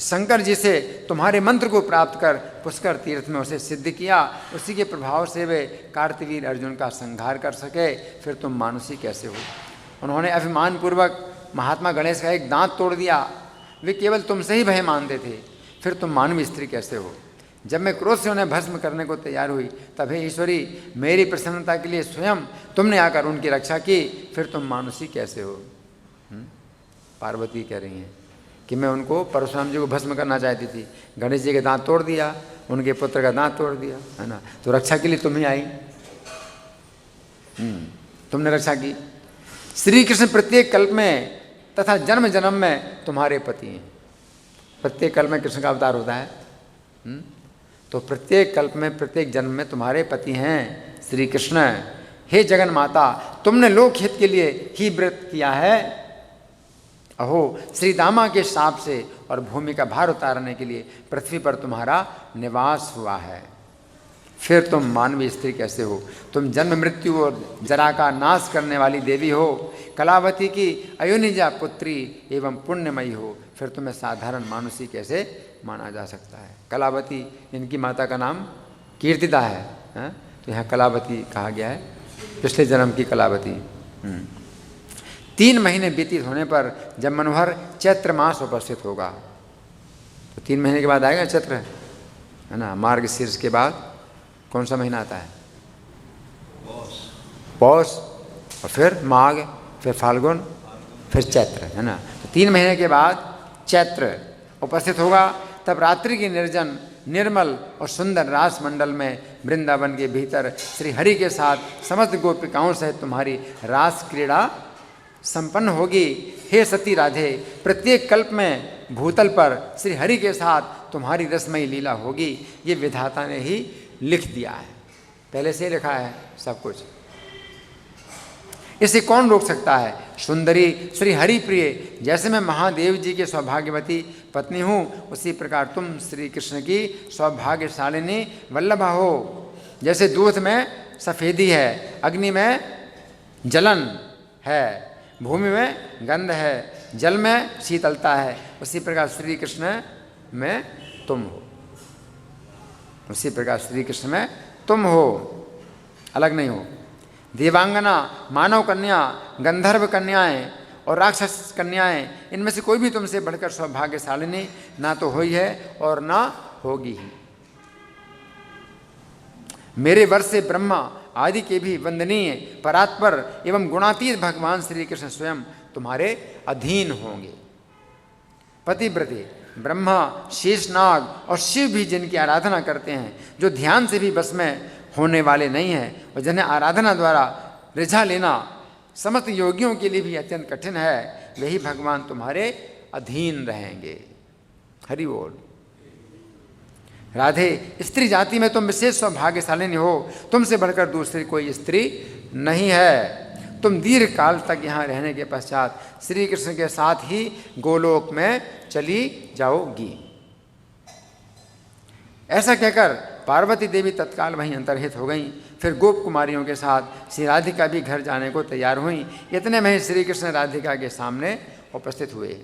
शंकर जी से तुम्हारे मंत्र को प्राप्त कर पुष्कर तीर्थ में उसे सिद्ध किया, उसी के प्रभाव से वे कार्तवीर अर्जुन का संहार कर सके, फिर तुम मानुषी कैसे हो? उन्होंने अभिमानपूर्वक महात्मा गणेश का एक दांत तोड़ दिया, वे केवल तुमसे ही भय मानते थे, फिर तुम मानवीय स्त्री कैसे हो? जब मैं क्रोध से उन्हें भस्म करने को तैयार हुई, तब हे ईश्वरी, मेरी प्रसन्नता के लिए स्वयं तुमने आकर उनकी रक्षा की, फिर तुम मानुषी कैसे हो? पार्वती कह रही हैं कि मैं उनको, परशुराम जी को भस्म करना चाहती थी, गणेश जी के दांत तोड़ दिया, उनके पुत्र का दांत तोड़ दिया, है ना, तो रक्षा के लिए तुम ही आई, तुमने रक्षा की। श्री कृष्ण प्रत्येक कल्प में तथा जन्म जन्म में तुम्हारे पति हैं। प्रत्येक कल्प में कृष्ण का अवतार होता है, तो प्रत्येक कल्प में प्रत्येक जन्म में तुम्हारे पति हैं श्री कृष्ण। हे जगन माता, तुमने लोकहित के लिए ही व्रत किया है। अहो, श्री दामा के शाप से और भूमि का भार उतारने के लिए पृथ्वी पर तुम्हारा निवास हुआ है, फिर तुम मानवीय स्त्री कैसे हो? तुम जन्म मृत्यु और जरा का नाश करने वाली देवी हो, कलावती की अयोनिजा पुत्री एवं पुण्यमयी हो, फिर तुम्हें साधारण मानुषी कैसे माना जा सकता है? कलावती, इनकी माता का नाम कीर्तिदा है, तो यहाँ कलावती कहा गया है, पिछले जन्म की कलावती। 3 महीने व्यतीत होने पर जब मनोहर चैत्र मास उपस्थित होगा, तो 3 महीने के बाद आएगा चैत्र, है ना, मार्गशीर्ष के बाद कौन सा महीना आता है? पौष, और फिर माघ, फिर फाल्गुन, फिर चैत्र, है ना, तो 3 महीने के बाद चैत्र उपस्थित होगा। तब रात्रि की निर्जन, निर्मल और सुंदर रास मंडल में वृंदावन के भीतर श्री हरि के साथ समस्त गोपिकाओं सहित तुम्हारी रास क्रीड़ा संपन्न होगी। हे सती राधे, प्रत्येक कल्प में भूतल पर श्री हरि के साथ तुम्हारी रसमयी लीला होगी। ये विधाता ने ही लिख दिया है, पहले से लिखा है सब कुछ, इसे कौन रोक सकता है? सुंदरी श्री हरि प्रिय, जैसे मैं महादेव जी के सौभाग्यवती पत्नी हूँ, उसी प्रकार तुम श्री कृष्ण की सौभाग्यशालिनी वल्लभा हो। जैसे दूध में सफ़ेदी है, अग्नि में जलन है, भूमि में गंध है, जल में शीतलता है, उसी प्रकार श्री कृष्ण में तुम हो, उसी प्रकार श्री कृष्ण में तुम हो, अलग नहीं हो। देवांगना, मानव कन्या, गंधर्व कन्याएं और राक्षस कन्याएं, इनमें से कोई भी तुमसे बढ़कर सौभाग्यशालिनी ना तो हुई है और ना होगी ही। मेरे वर्ष से ब्रह्मा आदि के भी वंदनीय परात्पर एवं गुणातीत भगवान श्री कृष्ण स्वयं तुम्हारे अधीन होंगे। पतिव्रते ब्रह्मा, शेषनाग और शिव भी जिनकी आराधना करते हैं, जो ध्यान से भी बस में होने वाले नहीं हैं और जिन्हें आराधना द्वारा रिझा लेना समस्त योगियों के लिए भी अत्यंत कठिन है, वही भगवान तुम्हारे अधीन रहेंगे। हरि बोल। राधे, स्त्री जाति में तुम विशेष सौभाग्यशालिनी हो, तुमसे बढ़कर दूसरी कोई स्त्री नहीं है। तुम दीर्घ काल तक यहाँ रहने के पश्चात श्री कृष्ण के साथ ही गोलोक में चली जाओगी। ऐसा कहकर पार्वती देवी तत्काल वहीं अंतर्हित हो गईं। फिर गोप कुमारियों के साथ श्री राधिका भी घर जाने को तैयार हुईं। इतने में ही श्री कृष्ण राधिका के सामने उपस्थित हुए।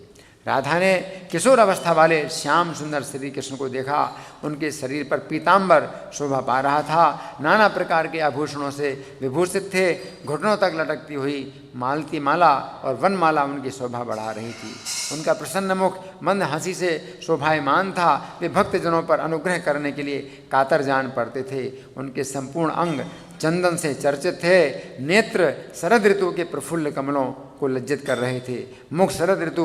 राधा ने किशोर अवस्था वाले श्याम सुंदर श्री कृष्ण को देखा। उनके शरीर पर पीताम्बर शोभा पा रहा था, नाना प्रकार के आभूषणों से विभूषित थे। घुटनों तक लटकती हुई मालती माला और वनमाला उनकी शोभा बढ़ा रही थी। उनका प्रसन्न मुख मंद हंसी से शोभायमान था। वे भक्तजनों पर अनुग्रह करने के लिए कातर जान पड़ते थे। उनके संपूर्ण अंग चंदन से चर्चित थे। नेत्र शरद ऋतु के प्रफुल्ल कमलों को लज्जित कर रहे थे। मुख शरद ऋतु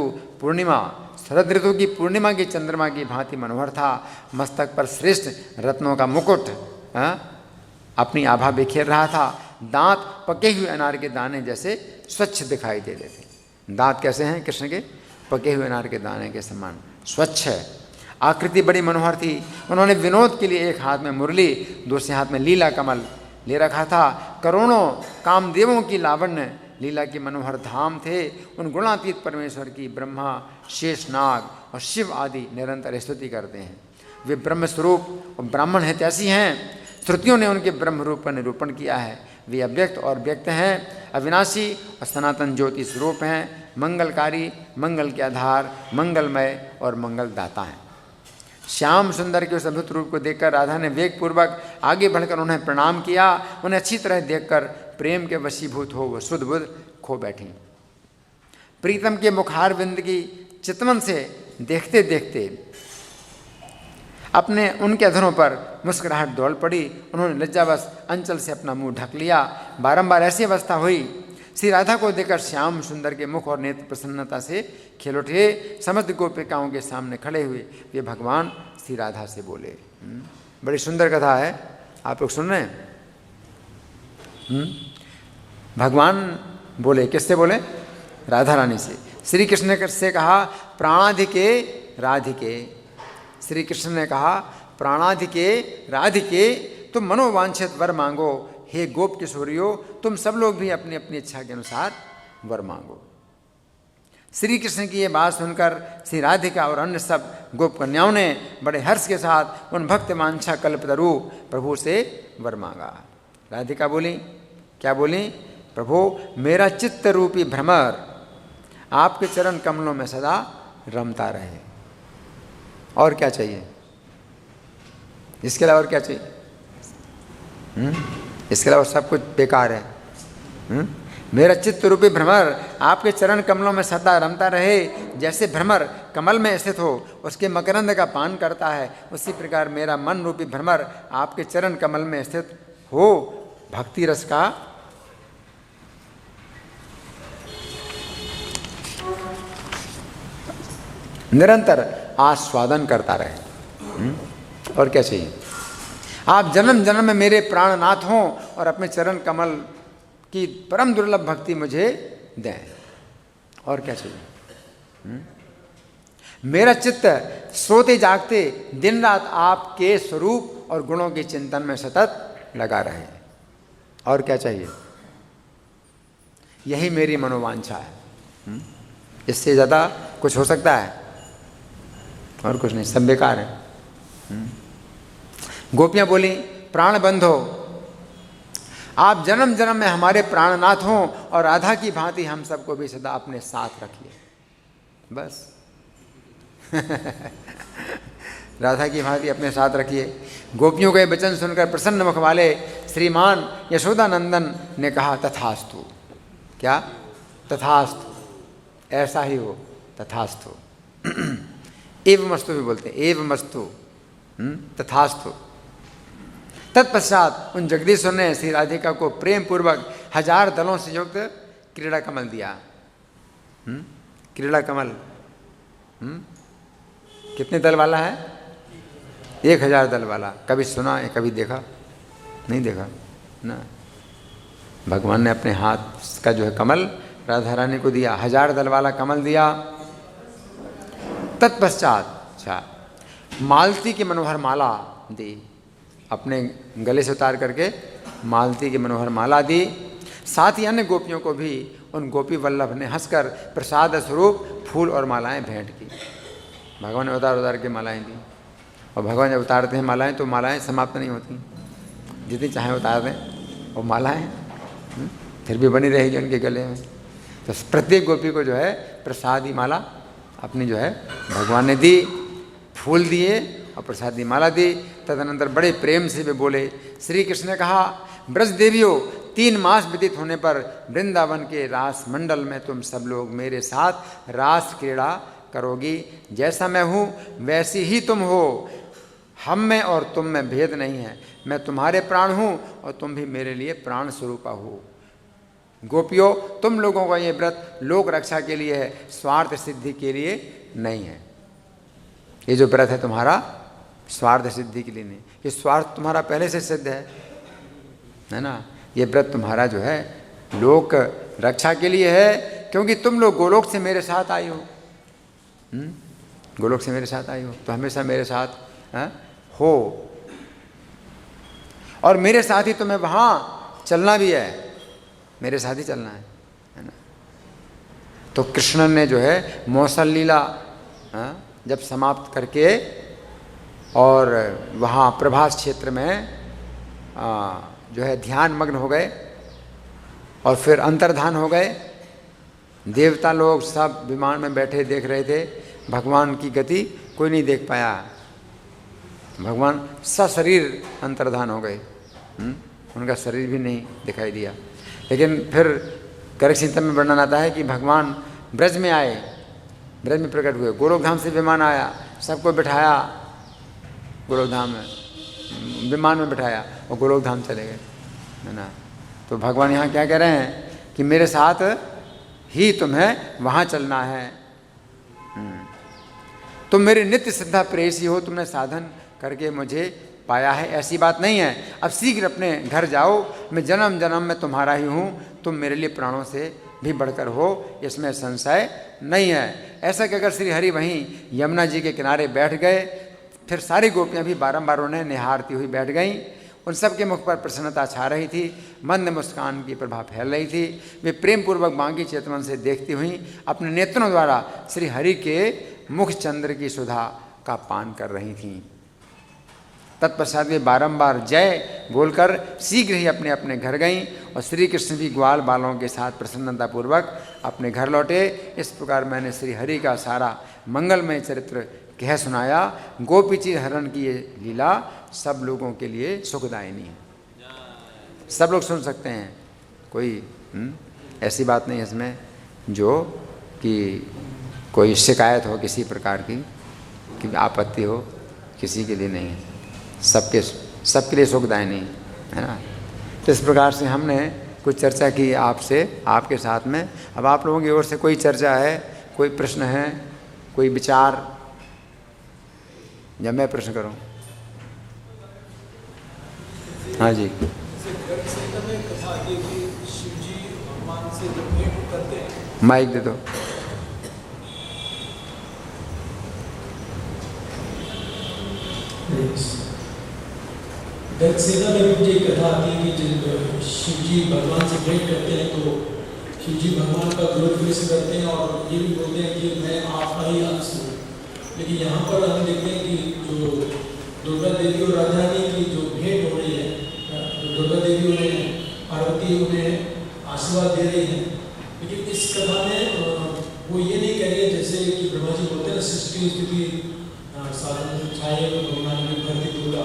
की पूर्णिमा की चंद्रमा की भांति मनोहर था। मस्तक पर श्रेष्ठ रत्नों का मुकुट अपनी आभा बिखेर रहा था। दांत पके हुए अनार के दाने जैसे स्वच्छ दिखाई दे रहे थे। दांत कैसे हैं कृष्ण के? पके हुए अनार के दाने के समान स्वच्छ है। आकृति बड़ी मनोहर थी। उन्होंने विनोद के लिए एक हाथ में मुरली, दूसरे हाथ में लीला कमल ले रखा था। करोड़ों कामदेवों की लावण्य लीला के मनोहर धाम थे। उन गुणातीत परमेश्वर की ब्रह्मा, शेषनाग और शिव आदि निरंतर स्तुति करते हैं। वे ब्रह्म स्वरूप और ब्राह्मण हितैषी हैं। श्रुतियों ने उनके ब्रह्म रूप का निरूपण किया है। वे अव्यक्त और व्यक्त हैं, अविनाशी और सनातन ज्योति स्वरूप हैं, मंगलकारी, मंगल के आधार, मंगलमय और मंगलदाता हैं। श्याम सुंदर के उस अद्भुत रूप को देखकर राधा ने वेगपूर्वक आगे बढ़कर उन्हें प्रणाम किया। उन्हें अच्छी तरह देखकर प्रेम के वशीभूत हो वह शुद्ध बुद्ध खो बैठी। प्रीतम के मुखार बिंद की चितवन से देखते देखते अपने उनके अधरों पर मुस्कुराहट दौड़ पड़ी। उन्होंने लज्जावश अंचल से अपना मुंह ढक लिया। बारंबार ऐसी अवस्था हुई। श्री राधा को देखकर श्याम सुंदर के मुख और नेत्र प्रसन्नता से खिल उठे। समस्त गोपिकाओं के सामने खड़े हुए वे भगवान श्री राधा से बोले। बड़ी सुंदर कथा है, आप लोग सुन रहे हैं? भगवान बोले, किससे बोले? राधा रानी से। श्री कृष्ण से कहा प्राणाधिके राधिके। श्री कृष्ण ने कहा प्राणाधिके राधिके, तुम मनोवांछित वर मांगो। हे गोप किशोरियों, तुम सब लोग भी अपनी अपनी इच्छा के अनुसार वर मांगो। श्री कृष्ण की ये बात सुनकर श्री राधिका और अन्य सब गोप कन्याओं ने बड़े हर्ष के साथ उन भक्त वांछा कल्पतरु प्रभु से वर मांगा। राधिका बोली, क्या बोली? प्रभु, मेरा चित्त रूपी भ्रमर आपके चरण कमलों में सदा रमता रहे। और क्या चाहिए? इसके अलावा और क्या चाहिए? इसके अलावा सब कुछ बेकार है। मेरा चित्त रूपी भ्रमर आपके चरण कमलों में सदा रमता रहे। जैसे भ्रमर कमल में स्थित हो उसके मकरंद का पान करता है, उसी प्रकार मेरा मन रूपी भ्रमर आपके चरण कमल में स्थित हो भक्ति रस का निरंतर आस्वादन करता रहे। और क्या चाहिए? आप जन्म जन्म में मेरे प्राणनाथ हों और अपने चरण कमल की परम दुर्लभ भक्ति मुझे दें। और क्या चाहिए? मेरा चित्त सोते जागते दिन रात आपके स्वरूप और गुणों के चिंतन में सतत लगा रहे। और क्या चाहिए? यही मेरी मनोवांछा है। इससे ज़्यादा कुछ हो सकता है? और कुछ नहीं, सब बेकार है। गोपियाँ बोली, प्राण बंधो, आप जन्म जन्म में हमारे प्राणनाथ हों और राधा की भांति हम सबको भी सदा अपने साथ रखिए। बस राधा की भांति अपने साथ रखिए। गोपियों के वचन सुनकर प्रसन्न मुख वाले श्रीमान यशोदानंदन ने कहा, तथास्तु। क्या? तथास्तु, ऐसा ही हो, तथास्तु। एवमस्तु भी बोलते हैं, एवमस्तु, तथास्तु। तत्पश्चात उन जगदीश्वर ने श्री राधिका को प्रेम पूर्वक 1000 दलों से युक्त क्रीड़ा कमल दिया। क्रीड़ा कमल कितने दल वाला है? 1000 दल वाला। कभी सुना है, कभी देखा? नहीं देखा ना। भगवान ने अपने हाथ का जो है कमल राधा रानी को दिया, 1000 दल वाला कमल दिया। तत्पश्चात अच्छा मालती की मनोहर माला दी, अपने गले से उतार करके मालती की मनोहर माला दी। साथ ही अन्य गोपियों को भी उन गोपी वल्लभ ने हंसकर प्रसाद स्वरूप फूल और मालाएं भेंट की। भगवान ने उतार उतार के मालाएं दी। और भगवान जब उतारते हैं मालाएं तो मालाएं समाप्त नहीं होती, जितनी चाहें उतार दें। और मालाएं फिर भी बनी रहेगी उनके गले में। तो प्रत्येक गोपी को जो है प्रसादी माला अपनी जो है भगवान ने दी, फूल दिए और प्रसादी माला दी। तदनंतर बड़े प्रेम से वे बोले। श्री कृष्ण ने कहा, ब्रज देवियों, 3 मास व्यतीत होने पर वृंदावन के रास मंडल में तुम सब लोग मेरे साथ रास क्रीड़ा करोगी। जैसा मैं हूँ वैसी ही तुम हो। हम में और तुम में भेद नहीं है। मैं तुम्हारे प्राण हूँ और तुम भी मेरे लिए प्राण स्वरूपा हो। गोपियों, तुम लोगों का ये व्रत लोक रक्षा के लिए है, स्वार्थ सिद्धि के लिए नहीं है। ये जो व्रत है तुम्हारा स्वार्थ सिद्धि के लिए नहीं, ये स्वार्थ तुम्हारा पहले से सिद्ध है। है ना। ये व्रत तुम्हारा जो है लोक रक्षा के लिए है, क्योंकि तुम लोग गोलोक से मेरे साथ आई हो, गोलोक से मेरे साथ आई हो, तो हमेशा मेरे साथ हो, और मेरे साथ ही तुम्हें वहाँ चलना भी है, मेरे साथ ही चलना है ना। तो कृष्ण ने जो है मौसल लीला जब समाप्त करके और वहाँ प्रभास क्षेत्र में जो है ध्यान मग्न हो गए और फिर अंतर्धान हो गए। देवता लोग सब विमान में बैठे देख रहे थे, भगवान की गति कोई नहीं देख पाया, भगवान सशरीर अंतर्धान हो गए, उनका शरीर भी नहीं दिखाई दिया। लेकिन फिर करक चिंतन में वर्णन आता है कि भगवान ब्रज में आए, ब्रज में प्रकट हुए, गोलोकधाम से विमान आया, सबको बिठाया गोलोकधाम में, विमान में बिठाया और गोलोकधाम चले गए, है ना। तो भगवान यहाँ क्या कह रहे हैं कि मेरे साथ ही तुम्हें वहाँ चलना है, तुम मेरी नित्य श्रद्धा प्रेयसी हो, तुमने साधन करके मुझे पाया है, ऐसी बात नहीं है। अब शीघ्र अपने घर जाओ, मैं जन्म जन्म में तुम्हारा ही हूँ, तुम मेरे लिए प्राणों से भी बढ़कर हो, इसमें संशय नहीं है। ऐसा कहकर श्री हरि वहीं यमुना जी के किनारे बैठ गए। फिर सारी गोपियाँ भी बारंबार उन्हें निहारती हुई बैठ गईं। उन सब के मुख पर प्रसन्नता छा रही थी, मंद मुस्कान की प्रभा फैल रही थी। वे प्रेम पूर्वक बांकी चेतवन से देखती हुई अपने नेत्रों द्वारा श्री हरि के मुख चंद्र की सुधा का पान कर रही थीं। तत्पश्चात वे बारंबार जय बोलकर शीघ्र ही अपने अपने घर गईं और श्री कृष्ण भी ग्वाल बालों के साथ प्रसन्नतापूर्वक अपने घर लौटे। इस प्रकार मैंने श्री हरि का सारा मंगलमय चरित्र कह सुनाया। गोपीचीर हरण की ये लीला सब लोगों के लिए सुखदायिनी है, सब लोग सुन सकते हैं, कोई ऐसी बात नहीं इसमें जो कि कोई शिकायत हो किसी प्रकार की, कि आपत्ति हो, किसी के लिए नहीं है, सबके लिए सुखदायिनी है ना। तो इस प्रकार से हमने कुछ चर्चा की आपसे, आपके साथ में। अब आप लोगों की ओर से कोई चर्चा है, कोई प्रश्न है, कोई विचार, या मैं प्रश्न करूं? हाँ जी। माइक दे दो। सेना में मुझे कथा आती है कि जब शिव जी भगवान से भेंट करते हैं तो शिव जी भगवान का ग्लोरीफिकेशन करते हैं और ये भी बोलते हैं कि मैं आपका ही अंश हूँ। लेकिन यहाँ पर हम देखते हैं कि जो दुर्गा देवी और राधा रानी की जो भेंट हो रही है, दुर्गा देवी उन्हें, पार्वती उन्हें आशीर्वाद दे रही है, लेकिन इस कथा में वो ये नहीं कह रही है जैसे कि ब्रह्मा जी बोलते हैं सृष्टि स्थिति साधन छाए भगवान में भरती दुर्गा।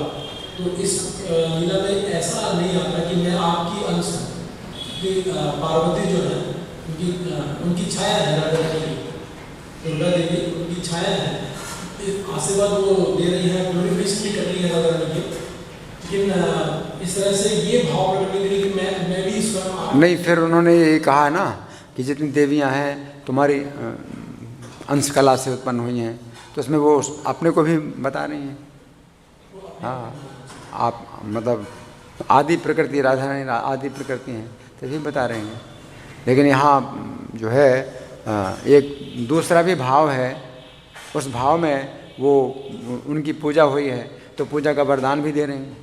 तो इस लीला में ऐसा नहीं आता कि मैं आपकी अंश हूँ, कि पार्वती जो है उनकी छाया है, राधा रानी दुर्गा देवी उनकी छाया है, आशीर्वाद वो दे रही है, ग्लोरीफिकेशन भी कर रही है राधा रानी की। लेकिन इस तरह से ये भाव प्रकट नहीं कि मैं भी स्वयं नहीं। फिर उन्होंने ये कहा ना कि जितनी देवियाँ हैं तुम्हारी अंश कला से उत्पन्न हुई हैं, तो उसमें वो अपने को भी बता रही हैं। हाँ, आप मतलब आदि प्रकृति, राधा रानी आदि प्रकृति हैं, तभी बता रहे हैं। लेकिन यहाँ जो है एक दूसरा भी भाव है, उस भाव में वो उनकी पूजा हुई है तो पूजा का वरदान भी दे रहे हैं।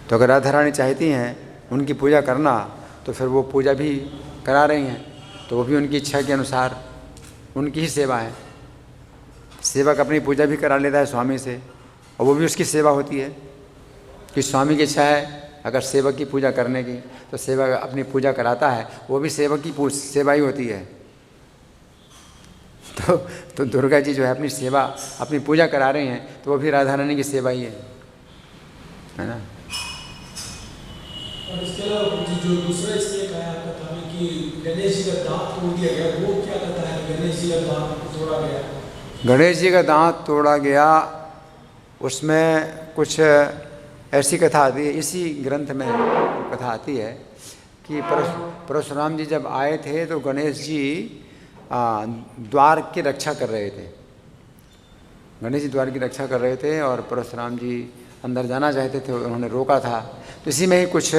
तो अगर राधा रानी चाहती हैं उनकी पूजा करना तो फिर वो पूजा भी करा रही हैं, तो वो भी उनकी इच्छा के अनुसार उनकी ही सेवा है। सेवक अपनी पूजा भी करा लेता है स्वामी से, और वो भी उसकी सेवा होती है कि स्वामी की इच्छा है अगर सेवक की पूजा करने की, तो सेवक अपनी पूजा कराता है, वो भी सेवक की सेवा ही होती है। तो दुर्गा जी जो है अपनी सेवा, अपनी पूजा करा रही हैं, तो वो भी राधा रानी की सेवा ही है ना। और इसके अलावा जो दूसरा इसमें कहा कथा में कि गणेश जी का दांत तोड़ दिया गया, वो क्या कथा है? गणेश जी का दांत तोड़ा गया, गणेश जी का दांत तोड़ा गया, उसमें कुछ ऐसी कथा आती है, इसी ग्रंथ में कथा आती है कि परशुराम जी जब आए थे तो गणेश जी द्वार की रक्षा कर रहे थे। गणेश जी द्वार की रक्षा कर रहे थे और परशुराम जी अंदर जाना चाहते थे, उन्होंने रोका था। तो इसी में ही कुछ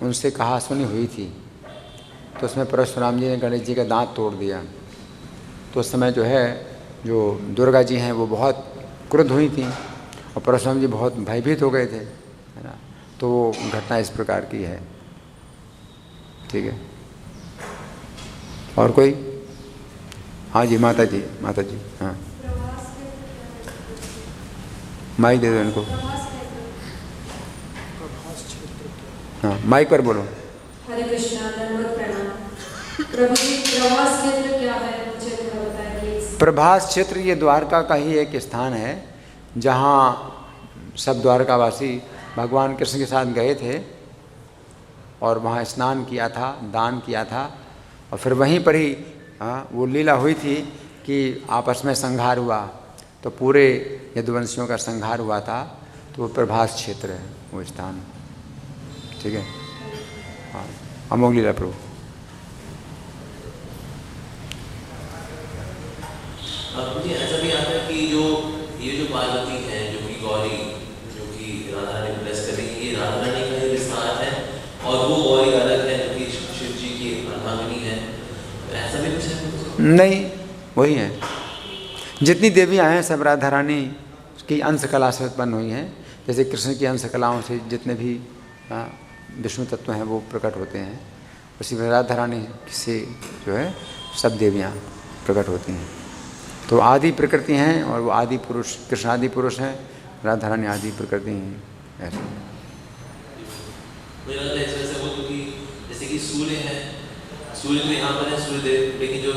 उनसे कहा सुनी हुई थी। तो उसमें परशुराम जी ने गणेश जी का दांत तोड़ दिया। तो उस समय जो है जो दुर्गा जी हैं वो बहुत क्रुद्ध हुई थी और परशुराम जी बहुत भयभीत हो गए थे, है ना। तो वो घटना इस प्रकार की है। ठीक है, और कोई? हाँ जी, माता जी, माता जी। हाँ, माइक दे दो इनको। हाँ, माइक पर बोलो। हरे कृष्णा, दंडवत प्रणाम। प्रभु जी, प्रभास क्षेत्र क्या है, मुझे थोड़ा बताएं प्लीज। प्रभास क्षेत्र ये द्वारका का ही एक स्थान है जहाँ सब द्वारकावासी भगवान कृष्ण के साथ गए थे और वहाँ स्नान किया था, दान किया था, और फिर वहीं पर ही वो लीला हुई थी कि आपस में संहार हुआ, तो पूरे यदुवंशियों का संहार हुआ था। तो वो प्रभास क्षेत्र है वो स्थान। ठीक है, हाँ, अमोघ लीला प्रभु। मुझे ऐसा भी आता है कि ये जो पार्वती है, जो कि गौरी, जो कि राधा रानी को ब्लेस कर रही है, ये राधा रानी का ही विस्तार है और वो गौरी अलग है जो कि शिव जी की अर्धांगिनी है। तो ऐसा भी कुछ है? नहीं, वही है। जितनी देवियाँ हैं सब राधा रानी की अंश कला से उत्पन्न हुई हैं। जैसे कृष्ण की अंश कलाओं से जितने भी विष्णु तत्व हैं वो प्रकट होते हैं, उसी में राधा रानी से जो है सब देवियाँ प्रकट होती हैं। तो आदि प्रकृति हैं और वो आदि पुरुष, कृष्ण आदि पुरुष हैं, राधा रानी आदि प्रकृति हैं। ऐसे मुझे लगता है इस वजह से वो, क्योंकि जैसे कि सूर्य है, सूर्य तो यहाँ पर है सूर्यदेव, लेकिन जो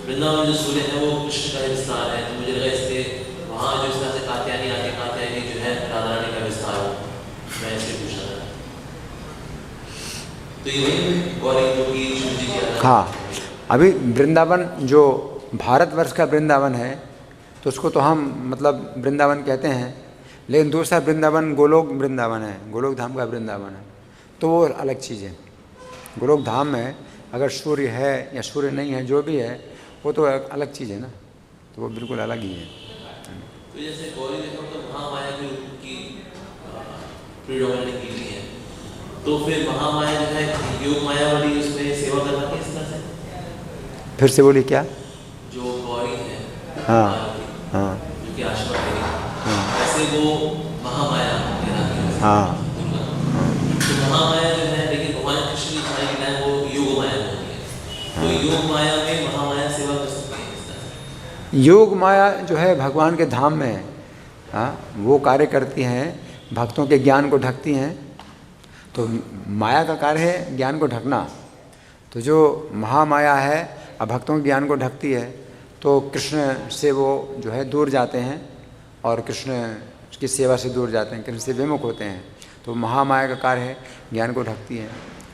वृंदावन जो सूर्य है वो कृष्ण का विस्तार है। तो मुझे लगा इसलिए वहाँ जो इस तरह से कात्यायनी आके कात्यायनी जो है राधा रानी का विस्तार हो, मैं इसलिए पूछा था। तो ये वही गौरी जो कि शिव जी की। हाँ, अभी वृंदावन जो भारतवर्ष का वृंदावन है तो उसको तो हम मतलब वृंदावन कहते हैं, लेकिन दूसरा वृंदावन गोलोक वृंदावन है, गोलोक धाम का वृंदावन है, तो वो अलग चीज़ है। गोलोक धाम में अगर सूर्य है या सूर्य नहीं है, जो भी है वो तो अलग चीज़ है ना, तो वो बिल्कुल अलग ही है। तो जैसे गौरी देखो तो महामाया की प्रीडोमिनेंट की है, तो फिर महामाया जो है योग माया वाली उसमें सेवा करना किस तरह से? फिर से बोलिए क्या? जो गौरी है, हाँ हाँ, जो कि आशीर्वाद देगी, वैसे वो महामाया कहलाती है। हाँ, तो महामाया जो है, लेकिन भगवान कृष्ण की इच्छा की टाइम वो योग माया होती है। तो योग माया में महामाया सेवा कर सकती है इस तरह से? योग माया जो है भगवान के धाम में है, हाँ, वो कार्य करती हैं, भक्तों के ज्ञान को ढकती हैं। तो माया का कार्य है ज्ञान को ढकना। तो जो महामाया है अब भक्तों के ज्ञान को ढकती है, तो कृष्ण से वो जो है दूर जाते हैं और कृष्ण की सेवा से दूर जाते हैं, कृष्ण से विमुख होते हैं। तो महामाया का कार्य है ज्ञान को ढकती है,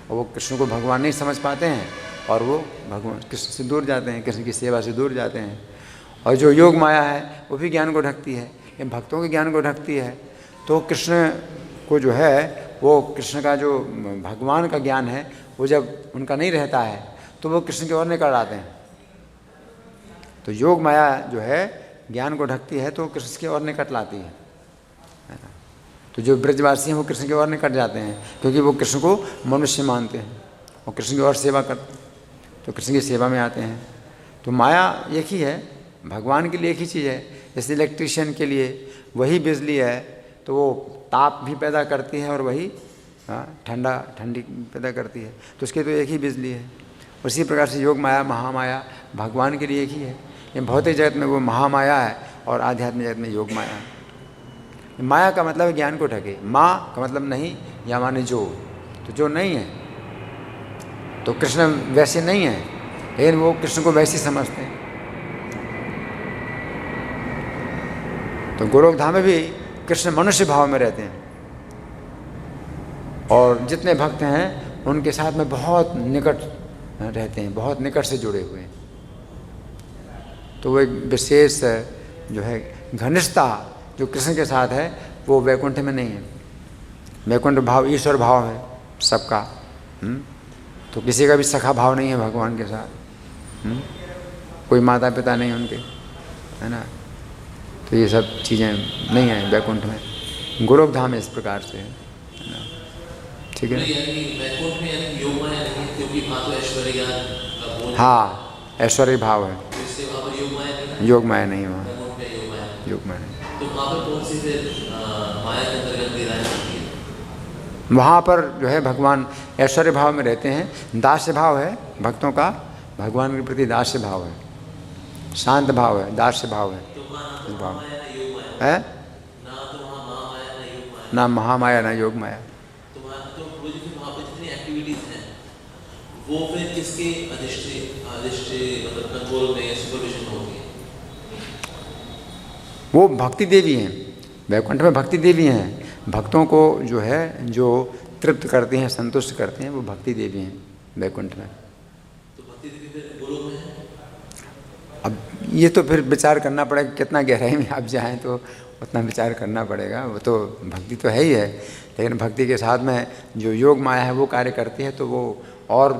और वो कृष्ण को भगवान नहीं समझ पाते हैं और वो भगवान कृष्ण से दूर जाते हैं, कृष्ण की सेवा से दूर जाते हैं। और जो योग माया है वो भी ज्ञान को ढकती है, ये भक्तों के ज्ञान को ढकती है। तो कृष्ण को जो है वो कृष्ण का जो भगवान का ज्ञान है वो जब उनका नहीं रहता है तो वो कृष्ण की ओर निकल आते हैं। तो योग माया जो है ज्ञान को ढकती है तो कृष्ण की ओर निकट लाती है ना। तो जो ब्रजवासी हैं वो कृष्ण की ओर निकट जाते हैं, क्योंकि वो कृष्ण को मनुष्य मानते हैं और कृष्ण की ओर सेवा करते हैं, तो कृष्ण की सेवा में आते हैं। तो माया एक ही है, भगवान के लिए एक ही चीज़ है। जैसे इलेक्ट्रिशियन के लिए वही बिजली है, तो वो ताप भी पैदा करती है और वही ठंडी पैदा करती है, तो उसके तो एक ही बिजली है। उसी प्रकार से योग माया महामाया भगवान के लिए एक ही है। ये भौतिक जगत में वो महामाया है और आध्यात्मिक जगत में योग माया है। माया का मतलब है ज्ञान को ढके, माँ का मतलब नहीं या माने जो, तो जो नहीं है। तो कृष्ण वैसे नहीं है, लेकिन वो कृष्ण को वैसे समझते हैं। तो गोलोक धाम में भी कृष्ण मनुष्य भाव में रहते हैं और जितने भक्त हैं उनके साथ में बहुत निकट रहते हैं, बहुत निकट से जुड़े हुए हैं। तो वो एक विशेष जो है घनिष्ठता जो कृष्ण के साथ है वो वैकुंठ में नहीं है। वैकुंठ भाव ईश्वर भाव है सबका। तो किसी का भी सखा भाव नहीं है भगवान के साथ। कोई माता पिता नहीं उनके, है ना। तो ये सब चीज़ें नहीं हैं वैकुंठ में। गोलोक धाम इस प्रकार से है ना, ठीक है। यानी वैकुंठ में यानी योग माया नहीं है, क्योंकि वहाँ तो ऐश्वर्य ज्ञान का बोल है। हाँ, ऐश्वर्य भाव है, तो इससे वहाँ पर योग माया नहीं है। योग माया नहीं है वहाँ, वैकुंठ में योग माया। योग माया नहीं। तो वहाँ पर कौन सी फिर माया के अंतर्गत गिराएं होती है? वहाँ पर जो है भगवान ऐश्वर्य भाव में रहते हैं। दास्य भाव है भक्तों का, भगवान के प्रति दास्य भाव है, शांत भाव है, दास्य भाव है। तो वहाँ इस भाव माया ना योग माया है, ना, तो वहाँ महामाया ना योग माया। ना महामाया ना योग माया। तो वहाँ तो वो जो फिर वहाँ पर जितनी एक्टिविटीज हैं वो फिर किसके अधिष्ठे मतलब कंट्रोल में या सुपरविजन होती है? वो भक्ति देवी हैं, वैकुंठ में भक्ति देवी हैं। भक्तों को जो है जो तृप्त करती हैं, संतुष्ट करते हैं, वो भक्ति देवी हैं वैकुंठ में। तो भक्ति देवी फिर गोलोक में है? अब ये तो फिर विचार करना पड़ेगा, कितना गहराई में आप जाएं तो उतना विचार करना पड़ेगा। वो तो भक्ति तो है ही है, लेकिन भक्ति के साथ में जो योग माया है वो कार्य करती है, तो वो और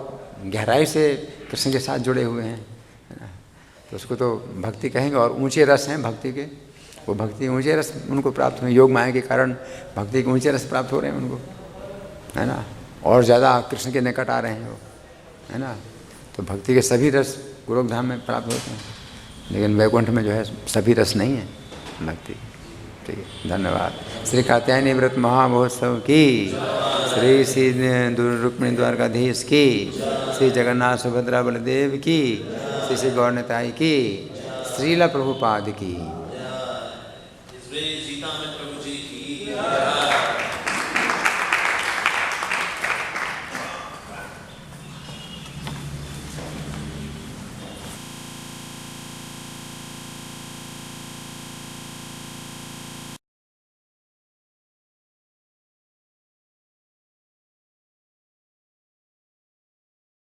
गहराई से कृष्ण के साथ जुड़े हुए हैं, है ना। तो उसको तो भक्ति कहेंगे। और ऊंचे रस हैं भक्ति के, वो भक्ति ऊंचे रस उनको प्राप्त हुए, योग माया के कारण भक्ति के ऊंचे रस प्राप्त हो रहे हैं उनको, है ना। और ज़्यादा कृष्ण के निकट आ रहे हैं वो, है ना। तो भक्ति के सभी रस गोलोक धाम में प्राप्त होते हैं, लेकिन वैकुंठ में जो है सभी रस नहीं है भक्ति। ठीक है, धन्यवाद। श्री कात्यायनी व्रत महामहोत्सव की, श्री रुक्मिणी द्वारकाधीश की, श्री जगन्नाथ सुभद्रा बलदेव की, श्री गौरनिताई की, श्रीला प्रभुपाद की। सीता में प्रभु जी की